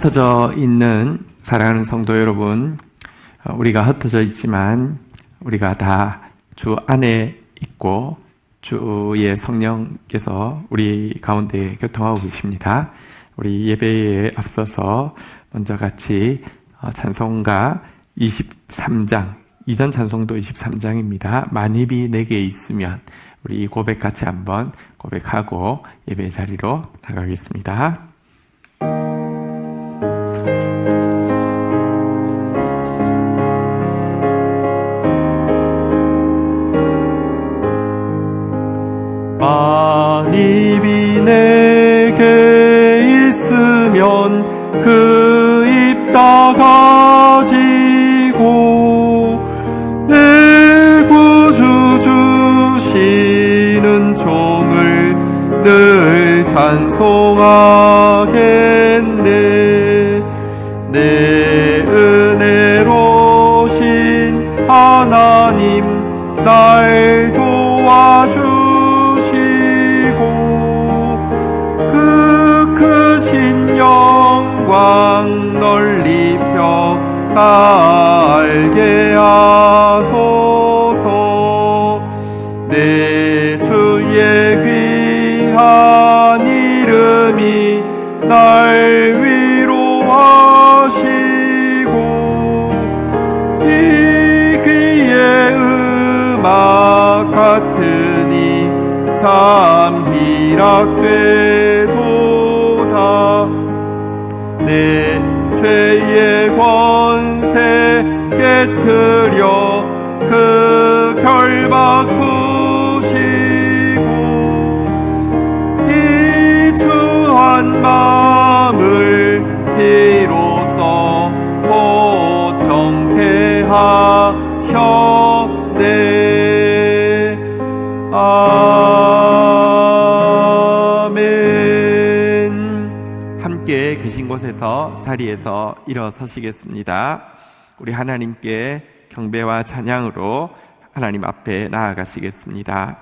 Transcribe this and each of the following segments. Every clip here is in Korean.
흩어져 있는 사랑하는 성도 여러분, 우리가 흩어져 있지만 우리가 다 주 안에 있고 주의 성령께서 우리 가운데 교통하고 계십니다. 우리 예배에 앞서서 먼저 같이 찬송가 23장, 이전 찬송도 23장입니다. 만입이 내게 있으면, 우리 이 고백 같이 한번 고백하고 예배 자리로 나가겠습니다. 만입이 내게 있으면 그 입 다 가지고 내 구주 주시는 종을 늘 찬송하겠네. 내 은혜로신 하나님 날 도와주시고 그 크신 영광 널리 펴 다 알게 하소서. 내 주의 귀한 이름이 날 위로하시고 이 귀의 음악 같으니 참 희락되도다. 내 죄의 권세 깨트려 그 결박 푸시고 이 주한 마음을 비로소 보정케 하셨네. 아멘. 함께 계신 곳에서 자리에서 일어서시겠습니다. 우리 하나님께 경배와 찬양으로 하나님 앞에 나아가시겠습니다.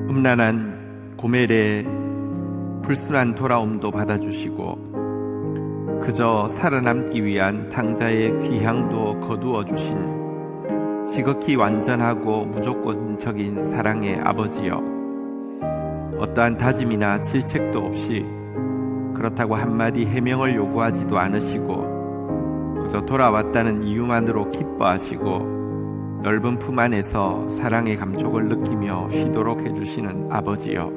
음란한 고멜의 불순한 돌아옴도 받아주시고 그저 살아남기 위한 탕자의 귀향도 거두어 주신 지극히 완전하고 무조건적인 사랑의 아버지여, 어떠한 다짐이나 질책도 없이 그렇다고 한마디 해명을 요구하지도 않으시고 그저 돌아왔다는 이유만으로 기뻐하시고 넓은 품 안에서 사랑의 감촉을 느끼며 쉬도록 해주시는 아버지여,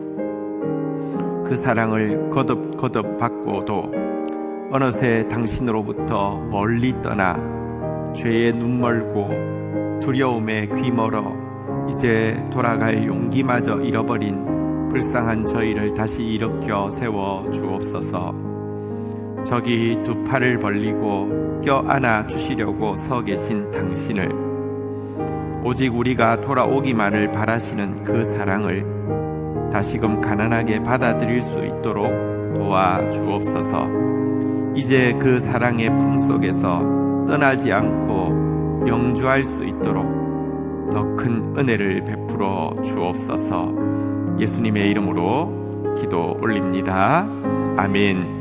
그 사랑을 거듭 받고도 어느새 당신으로부터 멀리 떠나 죄에 눈 멀고 두려움에 귀 멀어 이제 돌아갈 용기마저 잃어버린 불쌍한 저희를 다시 일으켜 세워 주옵소서. 저기 두 팔을 벌리고 껴안아 주시려고 서 계신 당신을, 오직 우리가 돌아오기만을 바라시는 그 사랑을 다시금 가난하게 받아들일 수 있도록 도와주옵소서. 이제 그 사랑의 품속에서 떠나지 않고 영주할 수 있도록 더 큰 은혜를 베풀어 주옵소서. 예수님의 이름으로 기도 올립니다. 아멘.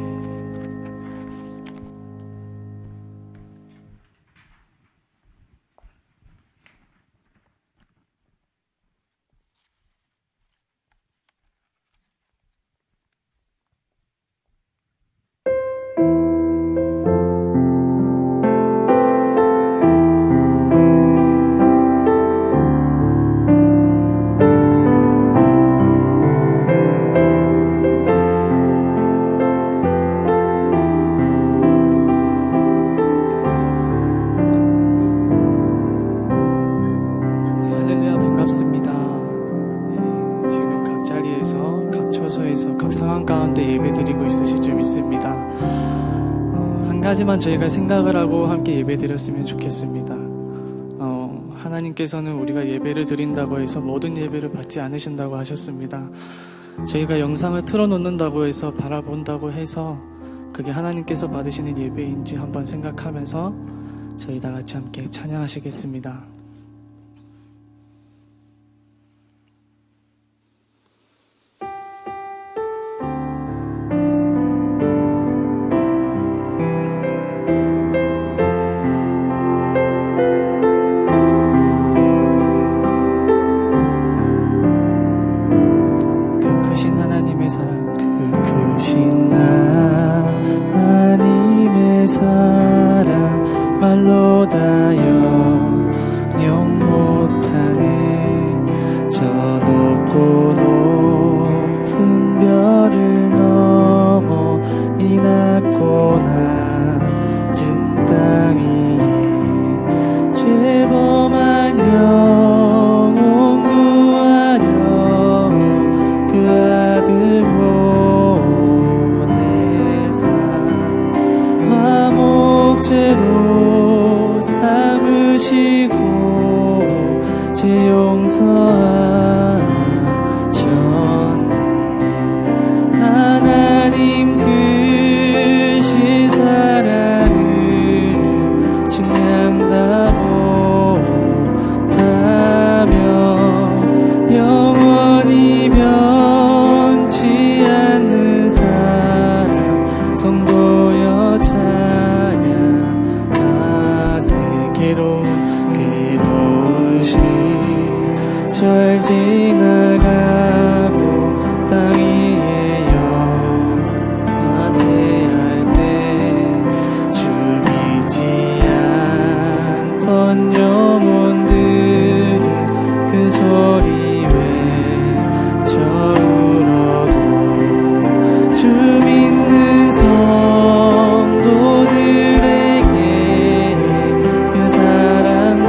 하지만 저희가 생각을 하고 함께 예배드렸으면 좋겠습니다. 하나님께서는 우리가 예배를 드린다고 해서 모든 예배를 받지 않으신다고 하셨습니다. 저희가 영상을 틀어놓는다고 해서 바라본다고 해서 그게 하나님께서 받으시는 예배인지 한번 생각하면서 저희 다 같이 함께 찬양하시겠습니다. 말로 다 영영 못하네. 저 높고 높은 별을 넘어 이 낮고 낮은 땅 위에 죄범한 영혼 구하려 그 아들 보내사 화목제로 삼으시고 제 용서하셨네. 하나님 크신 사랑을 증량다 못하며 영원히 변치 않는 사랑 성도여 찬양하세. 괴로운 시절 지나가고 땅 위에 영화세할 때 주 믿지 않던 영혼들이 큰 소리 외쳐 울어도 주 믿는 성도들에게 그 사랑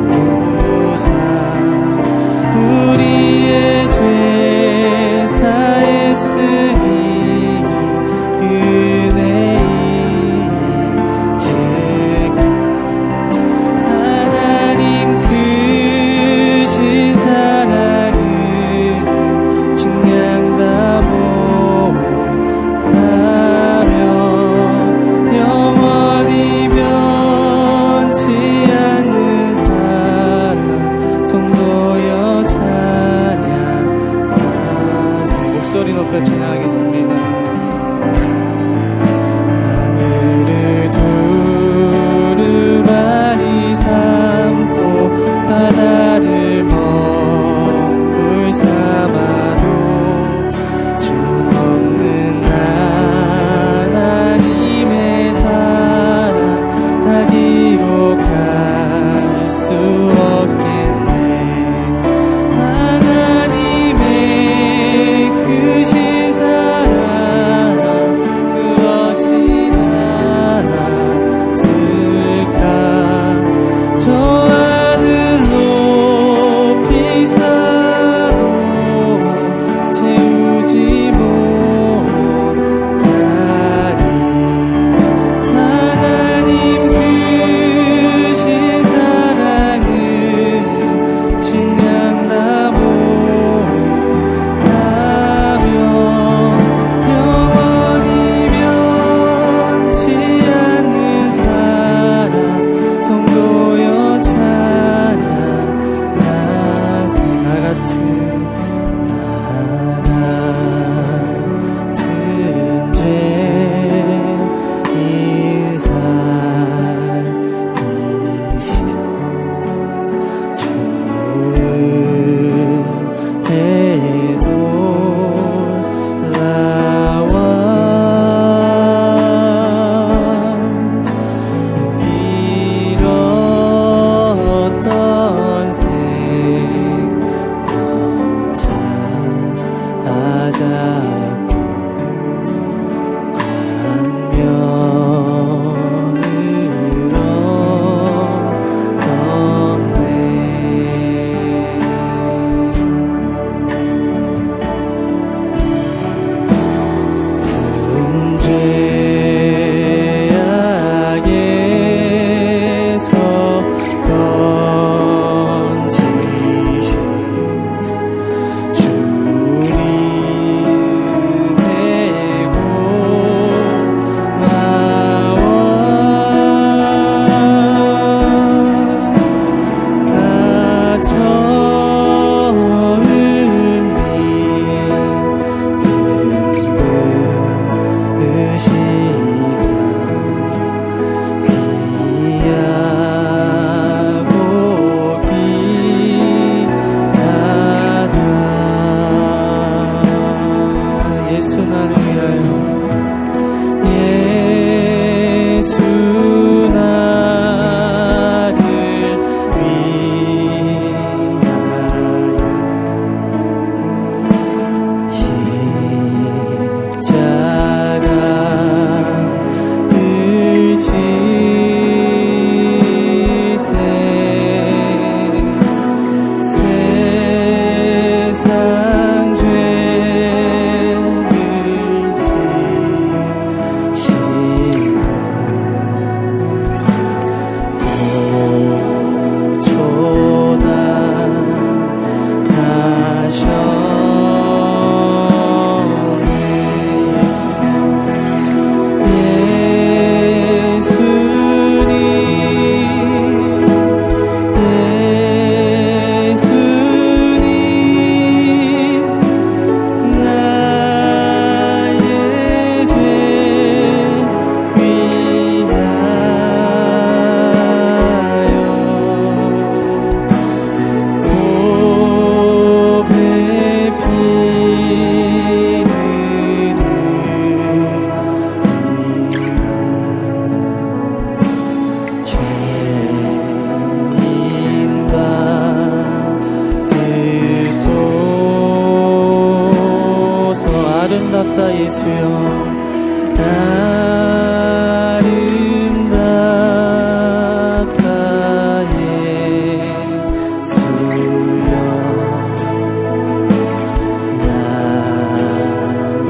배우사 우리의 죄 사했으니 그 은혜이 즉각 하나님 크신 사랑을 증량다 못하며 영원히 변치 않는 사랑 성도여 찬양하세. 목소리 높여 찬양하겠습니다. 하늘을 두루마리 삼고 바다를 먹을 삼아도 주 없는 하나님의 사랑 다 기록할 수 없겠네. 하나님의 크신 사랑 그 어찌나 쓸까. 저 하늘 높이 쌓아도 채우지 못하리. 하나님 크신 사랑을 증량다 못하며 영원히 변치 않는 사랑 성도여 찬양하세. 나 같은 죄인 살이시 주의 놀라와 잃었던 생명 찾아고 광명을 얻었네. 큰 죄악에서 아름답다 예수여 아름답다 예수여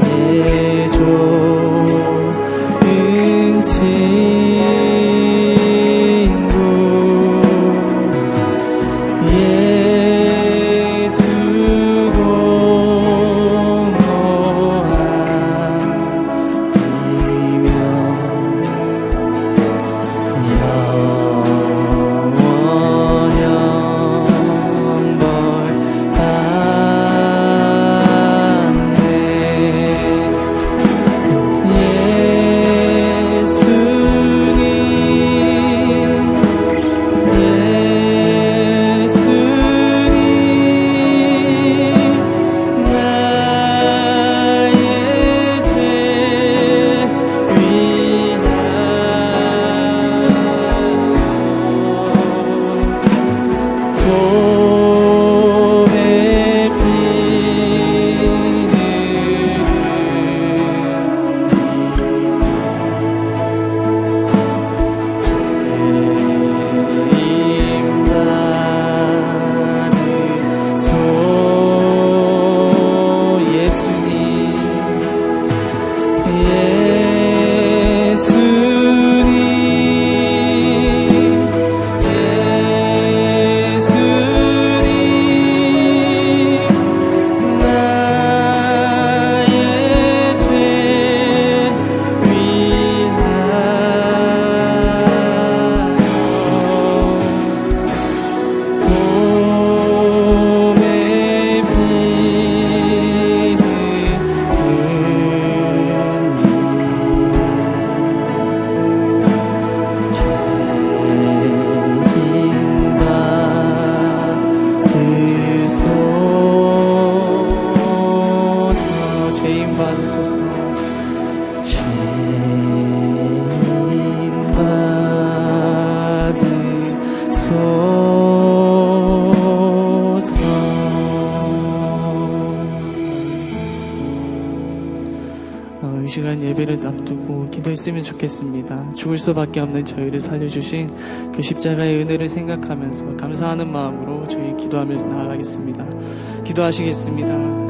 나의 좋은 친구 예수 이 시간 예배를 앞두고 기도했으면 좋겠습니다. 죽을 수밖에 없는 저희를 살려주신 그 십자가의 은혜를 생각하면서 감사하는 마음으로 저희 기도하면서 나아가겠습니다. 기도하시겠습니다.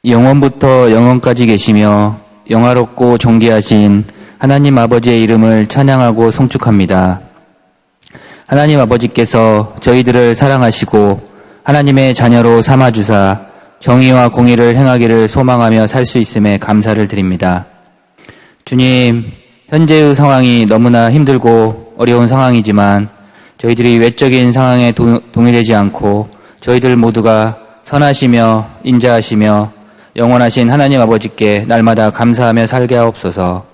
영원부터 영원까지 계시며 영화롭고 존귀하신 하나님 아버지의 이름을 찬양하고 송축합니다. 하나님 아버지께서 저희들을 사랑하시고 하나님의 자녀로 삼아주사 정의와 공의를 행하기를 소망하며 살 수 있음에 감사를 드립니다. 주님, 현재의 상황이 너무나 힘들고 어려운 상황이지만 저희들이 외적인 상황에 동의되지 않고 저희들 모두가 선하시며 인자하시며 영원하신 하나님 아버지께 날마다 감사하며 살게 하옵소서.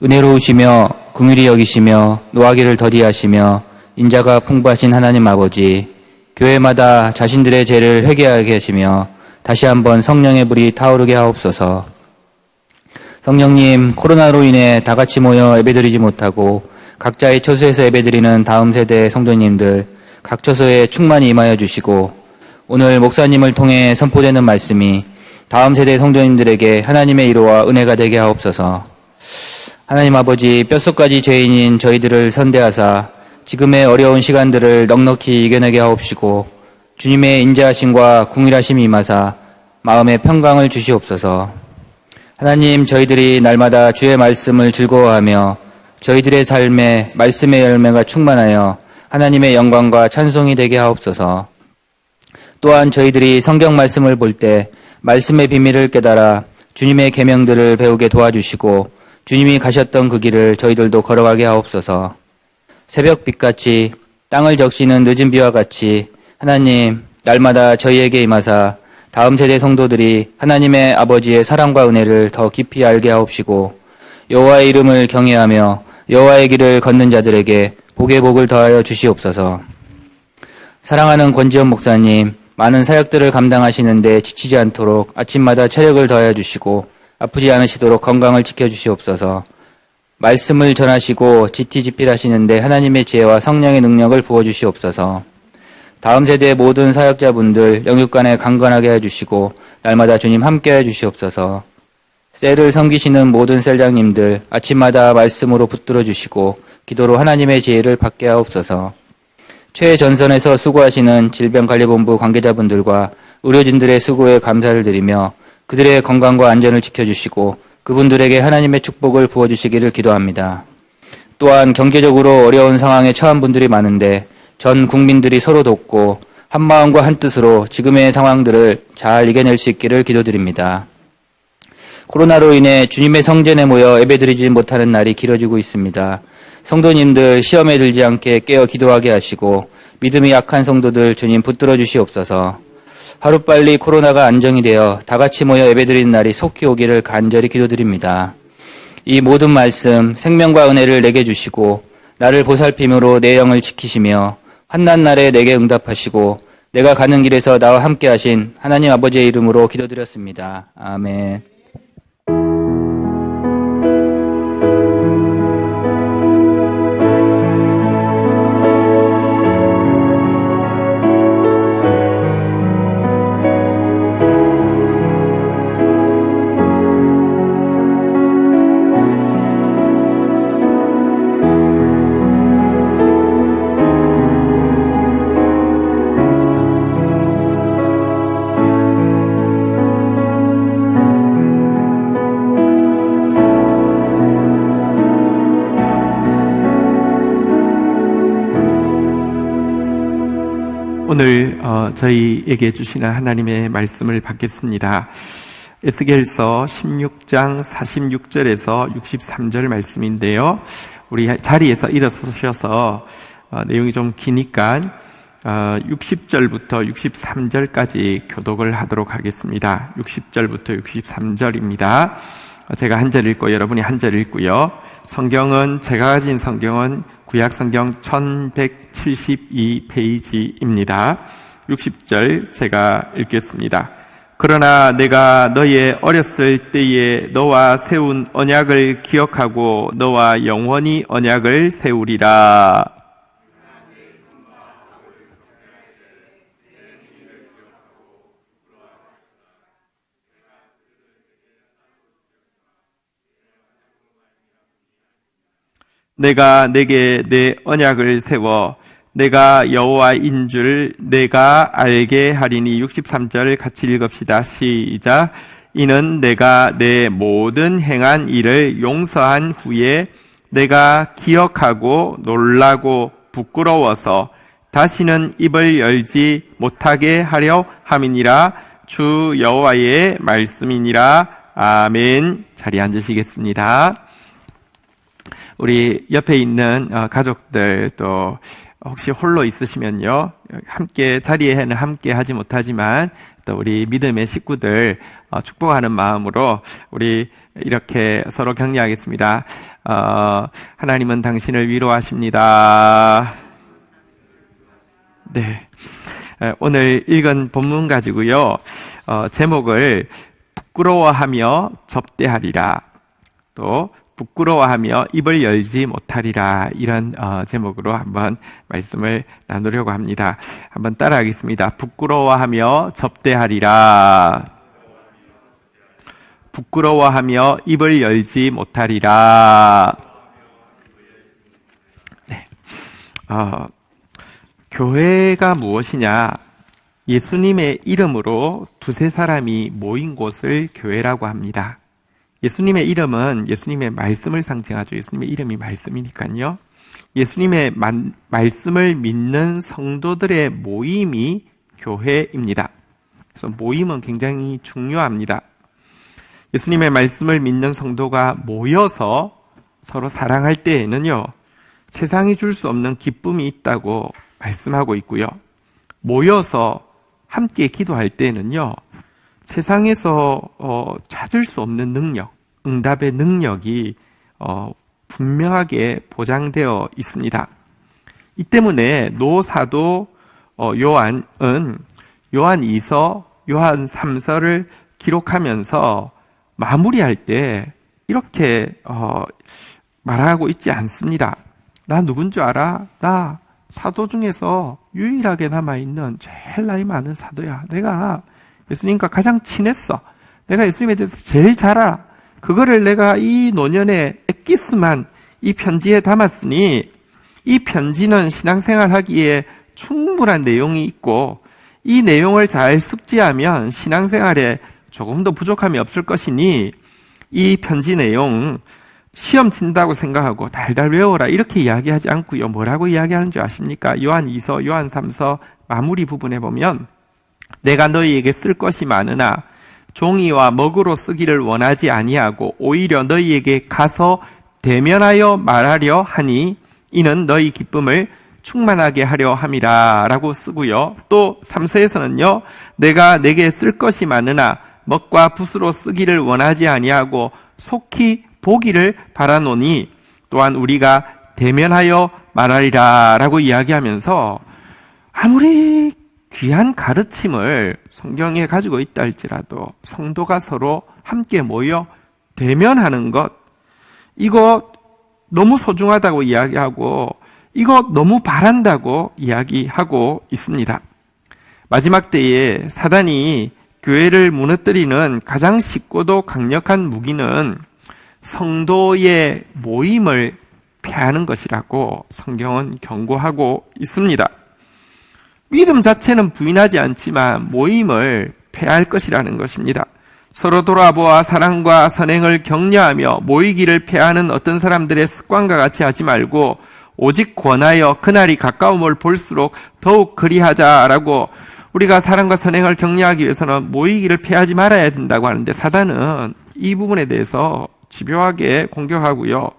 은혜로우시며 긍휼히 여기시며 노하기를 더디하시며 인자가 풍부하신 하나님 아버지, 교회마다 자신들의 죄를 회개하게 하시며 다시 한번 성령의 불이 타오르게 하옵소서. 성령님, 코로나로 인해 다 같이 모여 예배드리지 못하고 각자의 처소에서 예배드리는 다음 세대의 성도님들 각 처소에 충만히 임하여 주시고 오늘 목사님을 통해 선포되는 말씀이 다음 세대 성도님들에게 하나님의 위로와 은혜가 되게 하옵소서. 하나님 아버지, 뼛속까지 죄인인 저희들을 선대하사 지금의 어려운 시간들을 넉넉히 이겨내게 하옵시고 주님의 인자하심과 궁일하심이 임하사 마음의 평강을 주시옵소서. 하나님, 저희들이 날마다 주의 말씀을 즐거워하며 저희들의 삶에 말씀의 열매가 충만하여 하나님의 영광과 찬송이 되게 하옵소서. 또한 저희들이 성경 말씀을 볼 때 말씀의 비밀을 깨달아 주님의 계명들을 배우게 도와주시고 주님이 가셨던 그 길을 저희들도 걸어가게 하옵소서. 새벽빛같이 땅을 적시는 늦은 비와 같이 하나님, 날마다 저희에게 임하사 다음 세대 성도들이 하나님의 아버지의 사랑과 은혜를 더 깊이 알게 하옵시고 여호와의 이름을 경외하며 여호와의 길을 걷는 자들에게 복의 복을 더하여 주시옵소서. 사랑하는 권지현 목사님, 많은 사역들을 감당하시는데 지치지 않도록 아침마다 체력을 더하여 주시고 아프지 않으시도록 건강을 지켜주시옵소서. 말씀을 전하시고 지티지필하시는데 하나님의 지혜와 성령의 능력을 부어주시옵소서. 다음 세대의 모든 사역자분들 영육간에 강건하게 해주시고 날마다 주님 함께 해주시옵소서. 셀을 섬기시는 모든 셀장님들 아침마다 말씀으로 붙들어 주시고 기도로 하나님의 지혜를 받게 하옵소서. 최전선에서 수고하시는 질병관리본부 관계자분들과 의료진들의 수고에 감사를 드리며 그들의 건강과 안전을 지켜주시고 그분들에게 하나님의 축복을 부어주시기를 기도합니다. 또한 경제적으로 어려운 상황에 처한 분들이 많은데 전 국민들이 서로 돕고 한마음과 한뜻으로 지금의 상황들을 잘 이겨낼 수 있기를 기도드립니다. 코로나로 인해 주님의 성전에 모여 예배드리지 못하는 날이 길어지고 있습니다. 성도님들 시험에 들지 않게 깨어 기도하게 하시고 믿음이 약한 성도들 주님 붙들어 주시옵소서. 하루빨리 코로나가 안정이 되어 다같이 모여 예배드리는 날이 속히 오기를 간절히 기도드립니다. 이 모든 말씀 생명과 은혜를 내게 주시고 나를 보살핌으로 내 영을 지키시며 환난 날에 내게 응답하시고 내가 가는 길에서 나와 함께 하신 하나님 아버지의 이름으로 기도드렸습니다. 아멘. 오늘 저희에게 주시는 하나님의 말씀을 받겠습니다. 에스겔서 16장 46절에서 63절 말씀인데요. 우리 자리에서 일어서셔서 내용이 좀 기니까 60절부터 63절까지 교독을 하도록 하겠습니다. 60절부터 63절입니다. 제가 한 절 읽고 여러분이 한 절 읽고요. 성경은 제가 가진 성경은 구약성경 1172페이지입니다. 60절 제가 읽겠습니다. 그러나 내가 너의 어렸을 때에 너와 세운 언약을 기억하고 너와 영원히 언약을 세우리라. 내가 내게 내 언약을 세워 내가 여호와인 줄 내가 알게 하리니. 63절 같이 읽읍시다. 시작. 이는 내가 내 모든 행한 일을 용서한 후에 내가 기억하고 놀라고 부끄러워서 다시는 입을 열지 못하게 하려 함이니라. 주 여호와의 말씀이니라. 아멘. 자리에 앉으시겠습니다. 우리 옆에 있는 가족들 또 혹시 홀로 있으시면요, 함께 자리에는 함께 하지 못하지만 또 우리 믿음의 식구들 축복하는 마음으로 우리 이렇게 서로 격려하겠습니다. 하나님은 당신을 위로하십니다. 네, 오늘 읽은 본문 가지고요, 제목을 부끄러워하며 접대하리라, 또 부끄러워하며 입을 열지 못하리라, 이런 제목으로 한번 말씀을 나누려고 합니다. 한번 따라하겠습니다. 부끄러워하며 접대하리라. 부끄러워하며 입을 열지 못하리라. 네. 교회가 무엇이냐? 예수님의 이름으로 두세 사람이 모인 곳을 교회라고 합니다. 예수님의 이름은 예수님의 말씀을 상징하죠. 예수님의 이름이 말씀이니까요. 예수님의 말씀을 믿는 성도들의 모임이 교회입니다. 그래서 모임은 굉장히 중요합니다. 예수님의 말씀을 믿는 성도가 모여서 서로 사랑할 때에는요, 세상이 줄 수 없는 기쁨이 있다고 말씀하고 있고요. 모여서 함께 기도할 때는요, 세상에서 찾을 수 없는 능력, 응답의 능력이 분명하게 보장되어 있습니다. 이 때문에 노사도 요한은 요한 2서, 요한 3서를 기록하면서 마무리할 때 이렇게 말하고 있지 않습니다. 나 누군 줄 알아? 나 사도 중에서 유일하게 남아있는 제일 나이 많은 사도야. 내가 예수님과 가장 친했어. 내가 예수님에 대해서 제일 잘 알아. 그거를 내가 이 노년에 엑기스만 이 편지에 담았으니 이 편지는 신앙생활 하기에 충분한 내용이 있고 이 내용을 잘 숙지하면 신앙생활에 조금도 부족함이 없을 것이니 이 편지 내용 시험 친다고 생각하고 달달 외워라 이렇게 이야기하지 않고요. 뭐라고 이야기하는 줄 아십니까? 요한 2서, 요한 3서 마무리 부분에 보면 내가 너희에게 쓸 것이 많으나 종이와 먹으로 쓰기를 원하지 아니하고 오히려 너희에게 가서 대면하여 말하려 하니 이는 너희 기쁨을 충만하게 하려 함이라 라고 쓰고요. 또 3서에서는요. 내가 내게 쓸 것이 많으나 먹과 붓으로 쓰기를 원하지 아니하고 속히 보기를 바라노니 또한 우리가 대면하여 말하리라 라고 이야기하면서 아무리 귀한 가르침을 성경에 가지고 있다 할지라도 성도가 서로 함께 모여 대면하는 것, 이거 너무 소중하다고 이야기하고 이거 너무 바란다고 이야기하고 있습니다. 마지막 때에 사단이 교회를 무너뜨리는 가장 쉽고도 강력한 무기는 성도의 모임을 폐하는 것이라고 성경은 경고하고 있습니다. 믿음 자체는 부인하지 않지만 모임을 폐할 것이라는 것입니다. 서로 돌아보아 사랑과 선행을 격려하며 모이기를 폐하는 어떤 사람들의 습관과 같이 하지 말고 오직 권하여 그날이 가까움을 볼수록 더욱 그리하자라고 우리가 사랑과 선행을 격려하기 위해서는 모이기를 폐하지 말아야 된다고 하는데 사단은 이 부분에 대해서 집요하게 공격하고요.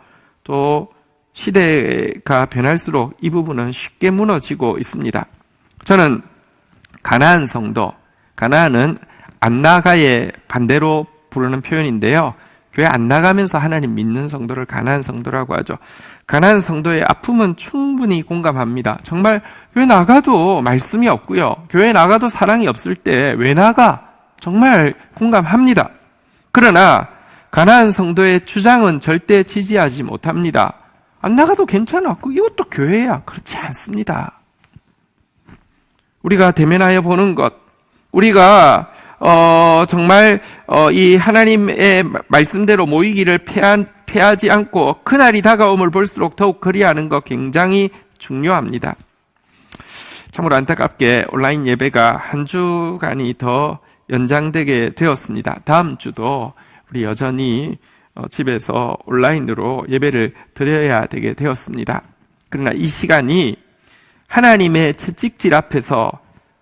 또 시대가 변할수록 이 부분은 쉽게 무너지고 있습니다. 저는 가나안 성도, 가나안은 안 나가의 반대로 부르는 표현인데요. 교회 안 나가면서 하나님 믿는 성도를 가나안 성도라고 하죠. 가나안 성도의 아픔은 충분히 공감합니다. 정말 교회 나가도 말씀이 없고요. 교회 나가도 사랑이 없을 때 왜 나가? 정말 공감합니다. 그러나 가나안 성도의 주장은 절대 지지하지 못합니다. 안 나가도 괜찮아. 이것도 교회야. 그렇지 않습니다. 우리가 대면하여 보는 것, 우리가 정말 이 하나님의 말씀대로 모이기를 폐하지 않고 그날이 다가옴을 볼수록 더욱 그리하는 것 굉장히 중요합니다. 참으로 안타깝게 온라인 예배가 한 주간이 더 연장되게 되었습니다. 다음 주도 우리 여전히 집에서 온라인으로 예배를 드려야 되게 되었습니다. 그러나 이 시간이 하나님의 채찍질 앞에서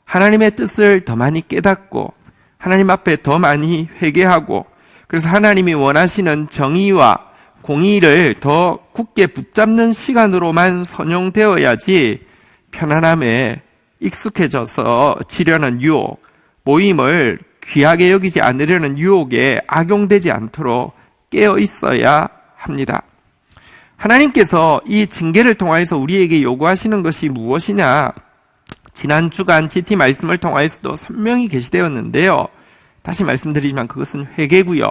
하나님의 뜻을 더 많이 깨닫고 하나님 앞에 더 많이 회개하고 그래서 하나님이 원하시는 정의와 공의를 더 굳게 붙잡는 시간으로만 선용되어야지 편안함에 익숙해져서 지려는 유혹, 모임을 귀하게 여기지 않으려는 유혹에 악용되지 않도록 깨어 있어야 합니다. 하나님께서 이 징계를 통하여서 우리에게 요구하시는 것이 무엇이냐? 지난 주간 GT 말씀을 통하여서도 선명히 게시되었는데요. 다시 말씀드리지만 그것은 회개고요.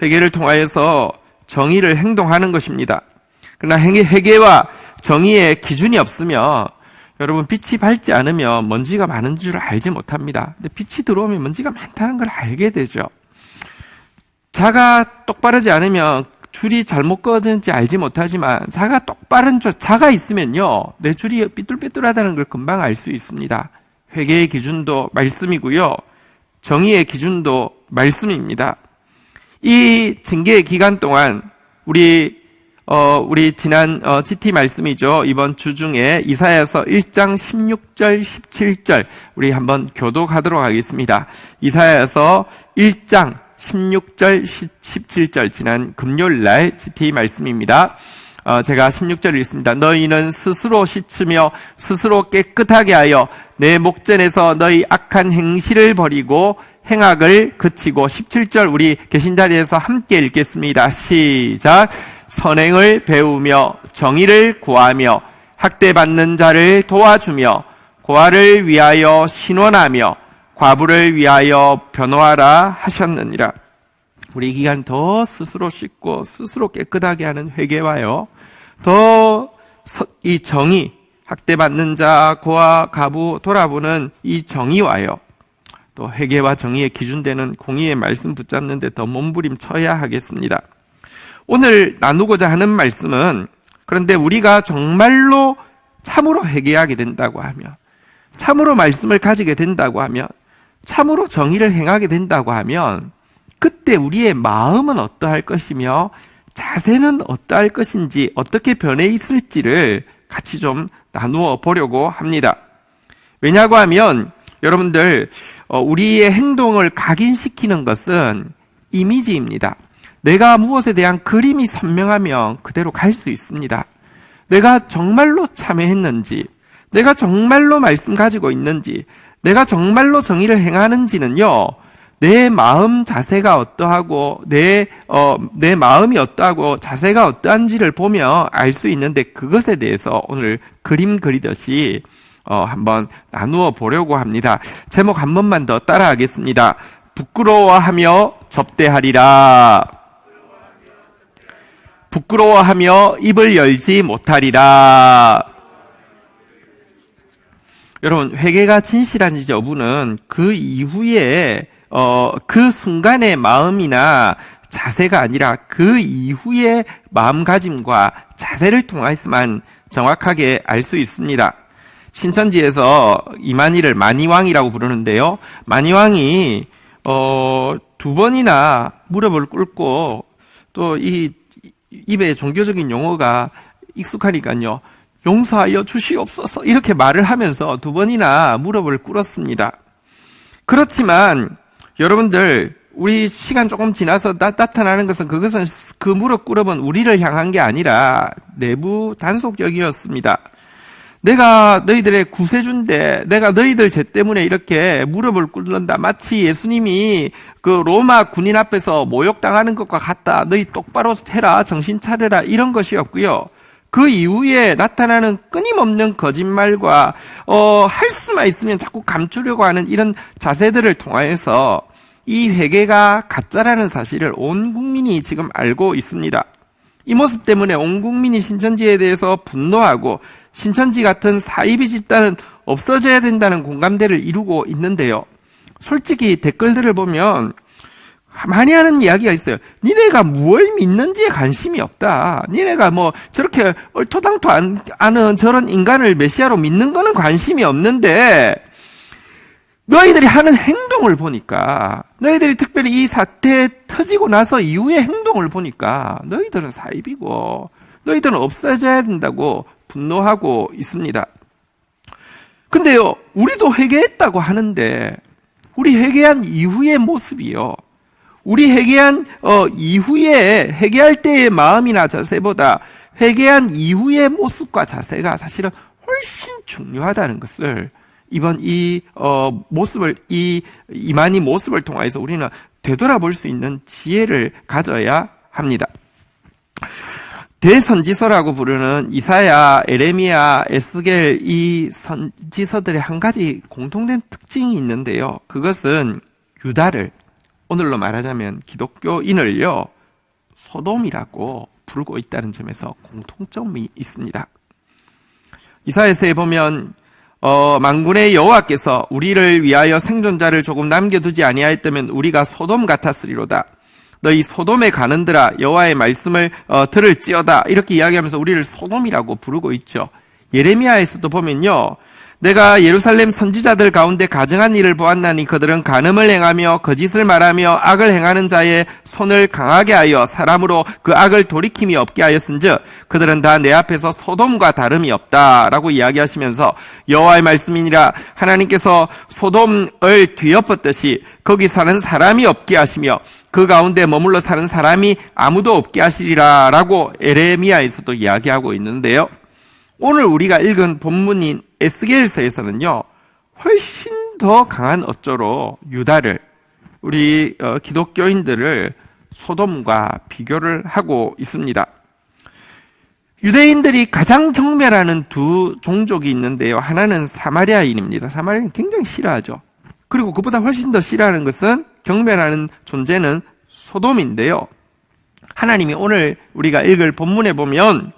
회개를 통하여서 정의를 행동하는 것입니다. 그러나 회개와 정의의 기준이 없으면 여러분 빛이 밝지 않으면 먼지가 많은 줄 알지 못합니다. 근데 빛이 들어오면 먼지가 많다는 걸 알게 되죠. 자가 똑바르지 않으면 줄이 잘못 꺼졌는지 알지 못하지만 자가 똑바른 자가 있으면요 내 줄이 삐뚤빼뚤하다는 걸 금방 알 수 있습니다. 회개의 기준도 말씀이고요 정의의 기준도 말씀입니다. 이 징계 기간 동안 우리 지난 GT 말씀이죠. 이번 주 중에 이사야서 1장 16절, 17절 우리 한번 교독하도록 하겠습니다. 이사야서 1장 16절, 17절 지난 금요일 날 GT 말씀입니다. 제가 16절을 읽습니다. 너희는 스스로 씻으며 스스로 깨끗하게 하여 내 목전에서 너희 악한 행실을 버리고 행악을 그치고 17절 우리 계신 자리에서 함께 읽겠습니다. 시작. 선행을 배우며 정의를 구하며 학대받는 자를 도와주며 고아를 위하여 신원하며 과부를 위하여 변호하라 하셨느니라. 우리 이 기간 더 스스로 씻고 스스로 깨끗하게 하는 회개와요. 더 이 정의, 학대받는 자, 고아, 과부 돌아보는 이 정의와요. 또 회개와 정의의 기준되는 공의의 말씀 붙잡는 데 더 몸부림쳐야 하겠습니다. 오늘 나누고자 하는 말씀은 그런데 우리가 정말로 참으로 회개하게 된다고 하면, 참으로 말씀을 가지게 된다고 하면, 참으로 정의를 행하게 된다고 하면 그때 우리의 마음은 어떠할 것이며 자세는 어떠할 것인지 어떻게 변해 있을지를 같이 좀 나누어 보려고 합니다. 왜냐고 하면 여러분들 우리의 행동을 각인시키는 것은 이미지입니다. 내가 무엇에 대한 그림이 선명하면 그대로 갈 수 있습니다. 내가 정말로 참회했는지, 내가 정말로 말씀 가지고 있는지, 내가 정말로 정의를 행하는지는요, 내 마음 자세가 어떠하고 내 마음이 어떠하고 자세가 어떠한지를 보면 알 수 있는데 그것에 대해서 오늘 그림 그리듯이 한번 나누어 보려고 합니다. 제목 한 번만 더 따라하겠습니다. 부끄러워하며 접대하리라. 부끄러워하며 입을 열지 못하리라. 여러분, 회개가 진실한지 여부는 그 이후에 그 순간의 마음이나 자세가 아니라 그 이후의 마음가짐과 자세를 통해서만 정확하게 알 수 있습니다. 신천지에서 이만희를 만희왕이라고 부르는데요. 만희왕이 두 번이나 무릎을 꿇고 또 이 입에 종교적인 용어가 익숙하니까요. 용서하여 주시옵소서 이렇게 말을 하면서 두 번이나 무릎을 꿇었습니다. 그렇지만 여러분들 우리 시간 조금 지나서 나타나는 것은 그것은 그 무릎 꿇음은 우리를 향한 게 아니라 내부 단속적이었습니다. 내가 너희들의 구세주인데 내가 너희들 죄 때문에 이렇게 무릎을 꿇는다. 마치 예수님이 그 로마 군인 앞에서 모욕당하는 것과 같다. 너희 똑바로 해라. 정신 차려라. 이런 것이었고요. 그 이후에 나타나는 끊임없는 거짓말과 할 수만 있으면 자꾸 감추려고 하는 이런 자세들을 통하여서 이 회개가 가짜라는 사실을 온 국민이 지금 알고 있습니다. 이 모습 때문에 온 국민이 신천지에 대해서 분노하고 신천지 같은 사이비 집단은 없어져야 된다는 공감대를 이루고 있는데요. 솔직히 댓글들을 보면 많이 하는 이야기가 있어요. 니네가 뭘 믿는지에 관심이 없다. 니네가 뭐 저렇게 얼토당토 않은 저런 인간을 메시아로 믿는 거는 관심이 없는데 너희들이 하는 행동을 보니까, 너희들이 특별히 이 사태 터지고 나서 이후의 행동을 보니까 너희들은 사입이고 너희들은 없어져야 된다고 분노하고 있습니다. 근데요, 우리도 회개했다고 하는데 우리 회개한 이후의 모습이요, 우리 회개한 이후에 회개할 때의 마음이나 자세보다 회개한 이후의 모습과 자세가 사실은 훨씬 중요하다는 것을 이번 이 모습을, 이만희 모습을 통해서 우리는 되돌아볼 수 있는 지혜를 가져야 합니다. 대선지서라고 부르는 이사야, 에레미야, 에스겔 이 선지서들의 한 가지 공통된 특징이 있는데요. 그것은 유다를, 오늘로 말하자면 기독교인을요, 소돔이라고 부르고 있다는 점에서 공통점이 있습니다. 이사야서에 보면 만군의 여호와께서 우리를 위하여 생존자를 조금 남겨두지 아니하였다면 우리가 소돔 같았으리로다. 너희 소돔에 가는들아 여호와의 말씀을 들을지어다. 이렇게 이야기하면서 우리를 소돔이라고 부르고 있죠. 예레미야에서도 보면요, 내가 예루살렘 선지자들 가운데 가증한 일을 보았나니 그들은 간음을 행하며 거짓을 말하며 악을 행하는 자의 손을 강하게 하여 사람으로 그 악을 돌이킴이 없게 하였은즉 그들은 다 내 앞에서 소돔과 다름이 없다라고 이야기하시면서 여호와의 말씀이니라 하나님께서 소돔을 뒤엎었듯이 거기 사는 사람이 없게 하시며 그 가운데 머물러 사는 사람이 아무도 없게 하시리라라고 에레미야에서도 이야기하고 있는데요. 오늘 우리가 읽은 본문인 에스겔서에서는요, 훨씬 더 강한 어조로 유다를, 우리 기독교인들을 소돔과 비교를 하고 있습니다. 유대인들이 가장 경멸하는 두 종족이 있는데요. 하나는 사마리아인입니다. 사마리아인 굉장히 싫어하죠. 그리고 그보다 훨씬 더 싫어하는 것은 경멸하는 존재는 소돔인데요. 하나님이 오늘 우리가 읽을 본문에 보면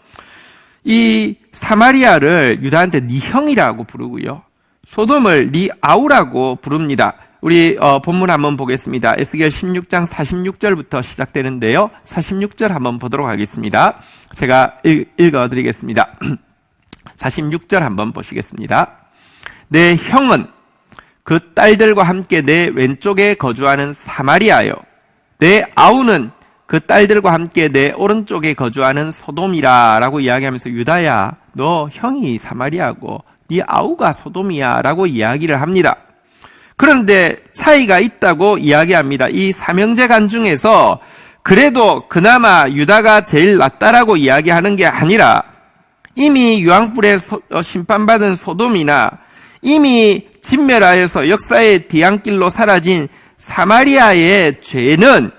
이 사마리아를 유다한테 네 형이라고 부르고요. 소돔을 네 아우라고 부릅니다. 우리 본문 한번 보겠습니다. 에스겔 16장 46절부터 시작되는데요. 46절 한번 보도록 하겠습니다. 제가 읽어드리겠습니다. 46절 한번 보시겠습니다. 내 형은 그 딸들과 함께 내 왼쪽에 거주하는 사마리아요. 내 아우는 그 딸들과 함께 내 오른쪽에 거주하는 소돔이라 라고 이야기하면서 유다야, 너 형이 사마리아고 네 아우가 소돔이야 라고 이야기를 합니다. 그런데 차이가 있다고 이야기합니다. 이 삼형제 간 중에서 그래도 그나마 유다가 제일 낫다라고 이야기하는 게 아니라 이미 유황불에 심판받은 소돔이나 이미 진멸하여서 역사의 뒤안길로 사라진 사마리아의 죄는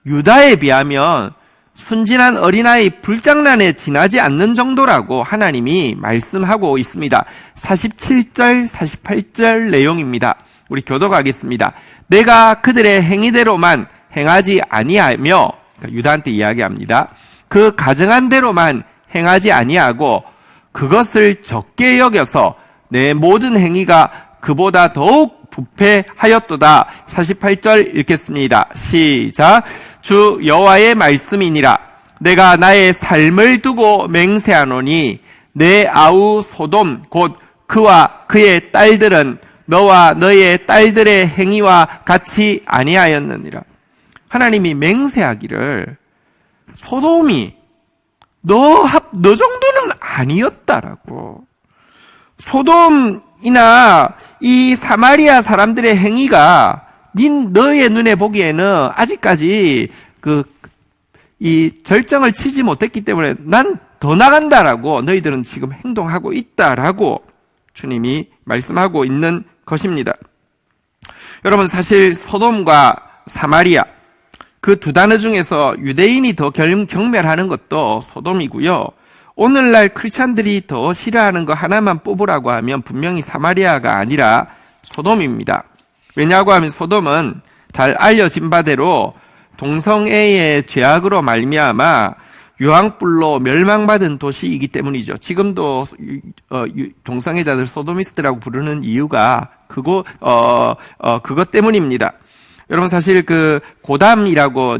유다에 비하면 순진한 어린아이 불장난에 지나지 않는 정도라고 하나님이 말씀하고 있습니다. 47절, 48절 내용입니다. 우리 교독하겠습니다. 내가 그들의 행위대로만 행하지 아니하며, 그러니까 유다한테 이야기합니다. 그 가증한 대로만 행하지 아니하고 그것을 적게 여겨서 내 모든 행위가 그보다 더욱 부패하였도다. 48절 읽겠습니다. 시작. 주 여호와의 말씀이니라. 내가 나의 삶을 두고 맹세하노니 내 아우 소돔 곧 그와 그의 딸들은 너와 너의 딸들의 행위와 같이 아니하였느니라. 하나님이 맹세하기를 소돔이 너 정도는 아니었다라고. 소돔이나 이 사마리아 사람들의 행위가 너의 눈에 보기에는 아직까지 이 절정을 치지 못했기 때문에 난 더 나간다라고 너희들은 지금 행동하고 있다라고 주님이 말씀하고 있는 것입니다. 여러분, 사실 소돔과 사마리아 그 두 단어 중에서 유대인이 더 경멸하는 것도 소돔이고요. 오늘날 크리스찬들이 더 싫어하는 거 하나만 뽑으라고 하면 분명히 사마리아가 아니라 소돔입니다. 왜냐하고 하면 소돔은 잘 알려진 바대로 동성애의 죄악으로 말미암아 유황불로 멸망받은 도시이기 때문이죠. 지금도 동성애자들 소도미스트라고 부르는 이유가 그것 때문입니다. 여러분, 사실 고담이라고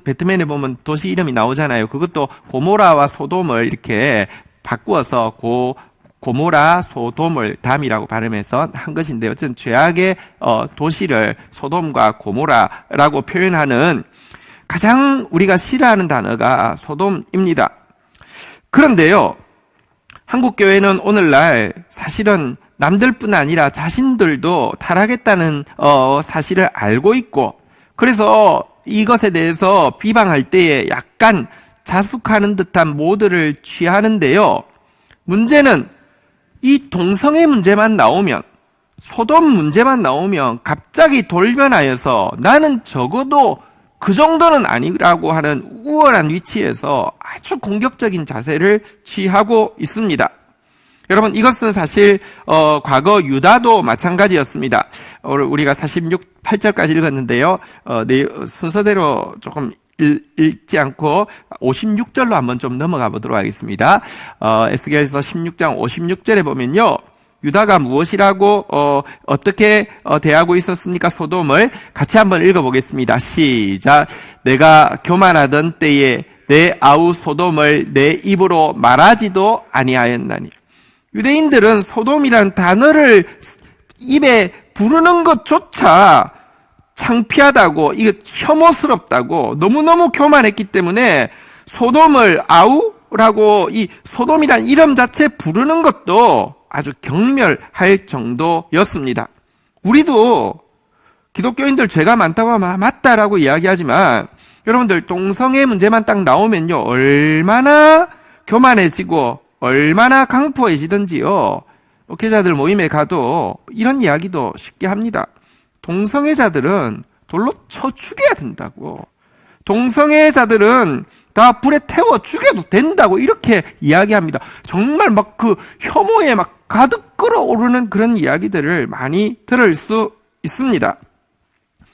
배트맨에 보면 도시 이름이 나오잖아요. 그것도 고모라와 소돔을 이렇게 바꾸어서 고모라 소돔을 담이라고 발음해서 한 것인데, 어쨌든 죄악의 도시를 소돔과 고모라라고 표현하는 가장 우리가 싫어하는 단어가 소돔입니다. 그런데요, 한국교회는 오늘날 사실은 남들뿐 아니라 자신들도 타락했다는 사실을 알고 있고, 그래서 이것에 대해서 비방할 때에 약간 자숙하는 듯한 모드를 취하는데요. 문제는 이 동성애 문제만 나오면, 소돔 문제만 나오면 갑자기 돌변하여서 나는 적어도 그 정도는 아니라고 하는 우월한 위치에서 아주 공격적인 자세를 취하고 있습니다. 여러분, 이것은 사실 과거 유다도 마찬가지였습니다. 우리가 8절까지 읽었는데요. 순서대로 조금 읽지 않고 56절로 한번 좀 넘어가 보도록 하겠습니다. 에스겔서 16장 56절에 보면요, 유다가 무엇이라고 어떻게 대하고 있었습니까? 소돔을 같이 한번 읽어보겠습니다. 시작. 내가 교만하던 때에 내 아우 소돔을 내 입으로 말하지도 아니하였나니. 유대인들은 소돔이란 단어를 입에 부르는 것조차 창피하다고, 이게 혐오스럽다고 너무너무 교만했기 때문에 소돔을 아우라고 이 소돔이란 이름 자체 부르는 것도 아주 경멸할 정도였습니다. 우리도 기독교인들 죄가 많다고 하면 맞다라고 이야기하지만 여러분들 동성애 문제만 딱 나오면요 얼마나 교만해지고 얼마나 강포해지든지요. 목회자들 모임에 가도 이런 이야기도 쉽게 합니다. 동성애자들은 돌로 쳐 죽여야 된다고. 동성애자들은 다 불에 태워 죽여도 된다고 이렇게 이야기합니다. 정말 막 그 혐오에 막 가득 끓어오르는 그런 이야기들을 많이 들을 수 있습니다.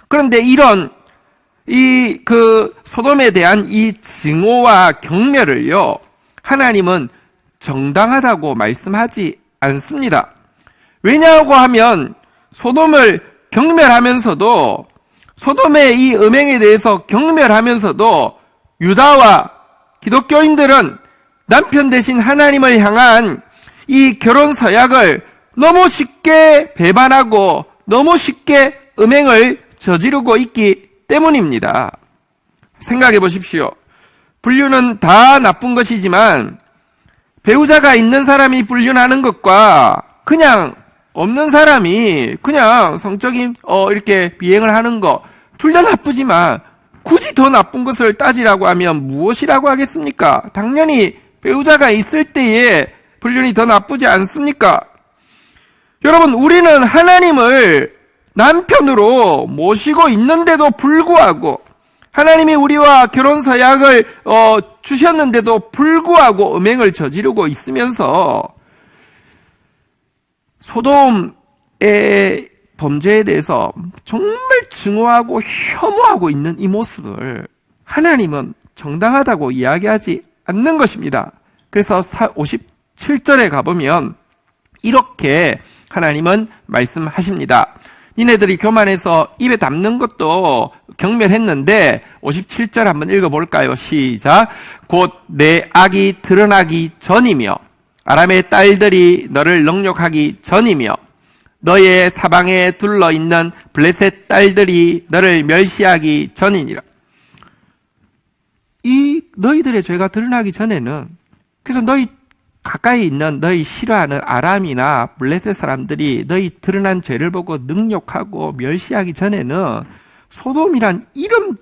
그런데 이런 소돔에 대한 이 증오와 경멸을요, 하나님은 정당하다고 말씀하지 않습니다. 왜냐하고 하면 소돔을 경멸하면서도, 소돔의 이 음행에 대해서 경멸하면서도 유다와 기독교인들은 남편 대신 하나님을 향한 이 결혼 서약을 너무 쉽게 배반하고 너무 쉽게 음행을 저지르고 있기 때문입니다. 생각해 보십시오. 불륜은 다 나쁜 것이지만 배우자가 있는 사람이 불륜하는 것과 그냥 없는 사람이 그냥 성적인 이렇게 비행을 하는 거 둘 다 나쁘지만 굳이 더 나쁜 것을 따지라고 하면 무엇이라고 하겠습니까? 당연히 배우자가 있을 때에 불륜이 더 나쁘지 않습니까? 여러분, 우리는 하나님을 남편으로 모시고 있는데도 불구하고, 하나님이 우리와 결혼 서약을 주셨는데도 불구하고 음행을 저지르고 있으면서 소돔의 범죄에 대해서 정말 증오하고 혐오하고 있는 이 모습을 하나님은 정당하다고 이야기하지 않는 것입니다. 그래서 57절에 가보면 이렇게 하나님은 말씀하십니다. 니네들이 교만해서 입에 담는 것도 경멸했는데 57절 한번 읽어볼까요? 시작. 곧 내 악이 드러나기 전이며 아람의 딸들이 너를 능욕하기 전이며 너의 사방에 둘러있는 블레셋 딸들이 너를 멸시하기 전이니라. 이 너희들의 죄가 드러나기 전에는, 그래서 너희 가까이 있는 너희 싫어하는 아람이나 블레셋 사람들이 너희 드러난 죄를 보고 능욕하고 멸시하기 전에는 소돔이란 이름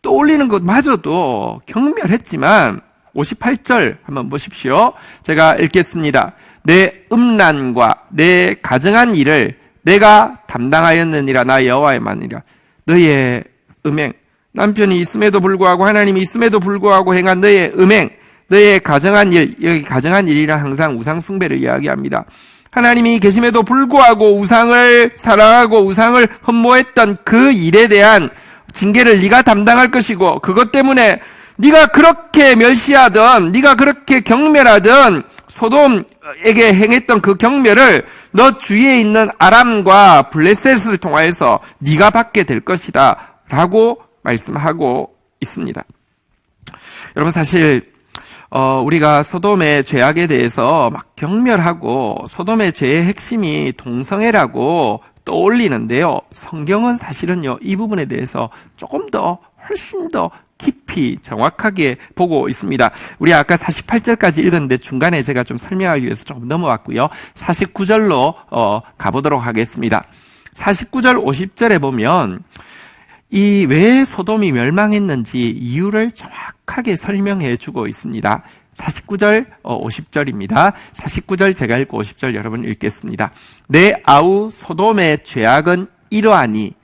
떠올리는 것마저도 경멸했지만 58절 한번 보십시오. 제가 읽겠습니다. 내 음란과 내 가증한 일을 내가 담당하였느니라. 나 여호와의만이라. 너의 음행, 남편이 있음에도 불구하고 하나님이 있음에도 불구하고 행한 너의 음행, 너의 가증한 일, 여기 가증한 일이라 항상 우상 숭배를 이야기합니다. 하나님이 계심에도 불구하고 우상을 사랑하고 우상을 흠모했던 그 일에 대한 징계를 네가 담당할 것이고, 그것 때문에 네가 그렇게 멸시하던, 네가 그렇게 경멸하던 소돔에게 행했던 그 경멸을 너 주위에 있는 아람과 블레셋을 통하여서 네가 받게 될 것이다 라고 말씀하고 있습니다. 여러분, 사실 우리가 소돔의 죄악에 대해서 막 경멸하고 소돔의 죄의 핵심이 동성애라고 떠올리는데요, 성경은 사실은요 이 부분에 대해서 조금 더 훨씬 더 깊이 정확하게 보고 있습니다. 우리 아까 48절까지 읽었는데 중간에 제가 좀 설명하기 위해서 조금 넘어왔고요. 49절로 가보도록 하겠습니다. 49절 50절에 보면 이 왜 소돔이 멸망했는지 이유를 정확하게 설명해 주고 있습니다. 49절 50절입니다. 49절 제가 읽고 50절 여러분 읽겠습니다. 내 아우 소돔의 죄악은 이러하니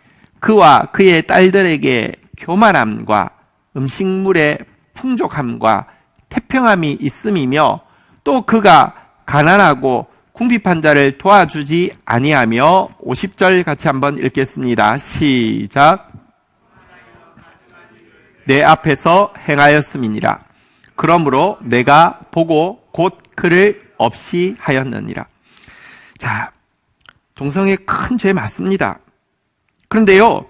그와 그의 딸들에게 교만함과 음식물의 풍족함과 태평함이 있음이며 또 그가 가난하고 궁핍한 자를 도와주지 아니하며 50절 같이 한번 읽겠습니다. 시작. 내 앞에서 행하였음이니라. 그러므로 내가 보고 곧 그를 없이 하였느니라. 자, 동성애 큰 죄 맞습니다. 그런데요,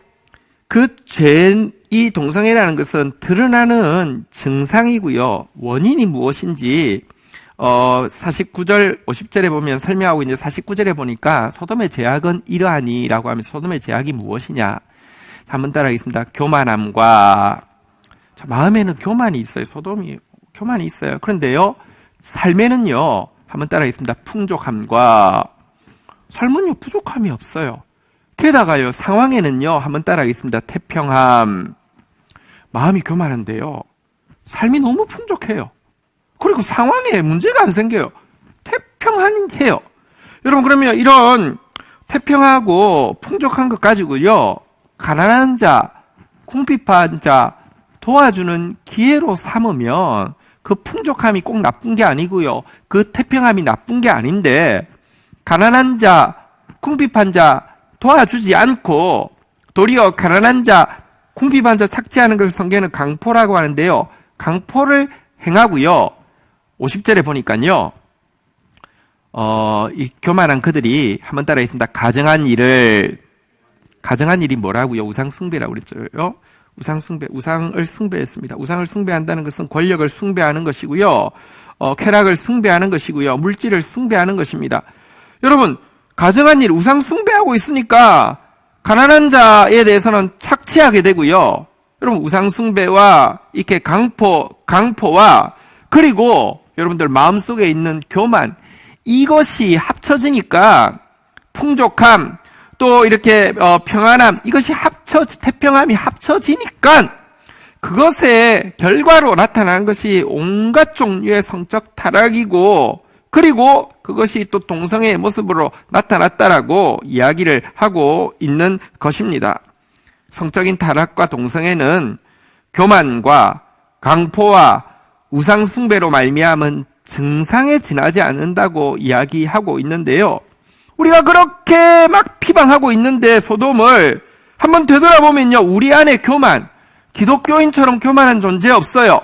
이 동성애라는 것은 드러나는 증상이고요, 원인이 무엇인지 49절, 50절에 보면 설명하고 이제 49절에 보니까 소돔의 죄악은 이러하니라고 하면 소돔의 죄악이 무엇이냐? 한번 따라하겠습니다. 교만함과, 자, 마음에는 교만이 있어요. 소돔이 교만이 있어요. 그런데요, 삶에는요, 한번 따라하겠습니다. 풍족함과, 삶은요, 부족함이 없어요. 게다가요, 상황에는요, 한번 따라하겠습니다. 태평함. 마음이 교만한데요, 삶이 너무 풍족해요. 그리고 상황에 문제가 안 생겨요. 태평해요. 여러분, 그러면 이런 태평하고 풍족한 것 가지고요, 가난한 자, 궁핍한 자 도와주는 기회로 삼으면 그 풍족함이 꼭 나쁜 게 아니고요, 그 태평함이 나쁜 게 아닌데, 가난한 자, 궁핍한 자 도와주지 않고 도리어 가난한 자, 궁핍한 자 착취하는 것을 성경에는 강포라고 하는데요, 강포를 행하고요, 50절에 보니까요, 이 교만한 그들이 한번 따라하겠습니다. 가정한 일이 뭐라고요? 우상숭배라고 그랬죠. 우상을 숭배했습니다. 우상을 숭배한다는 것은 권력을 숭배하는 것이고요, 쾌락을 숭배하는 것이고요, 물질을 숭배하는 것입니다. 여러분, 가정한 일, 우상 숭배하고 있으니까 가난한 자에 대해서는 착취하게 되고요. 여러분, 우상 숭배와 이렇게 강포와 그리고 여러분들 마음속에 있는 교만, 이것이 합쳐지니까 풍족함, 또 이렇게 평안함, 이것이 태평함이 합쳐지니까 그것의 결과로 나타나는 것이 온갖 종류의 성적 타락이고, 그리고 그것이 또 동성애의 모습으로 나타났다라고 이야기를 하고 있는 것입니다. 성적인 타락과 동성애는 교만과 강포와 우상숭배로 말미암은 증상에 지나지 않는다고 이야기하고 있는데요, 우리가 그렇게 막 비방하고 있는데 소돔을 한번 되돌아보면요, 우리 안에 교만, 기독교인처럼 교만한 존재 없어요.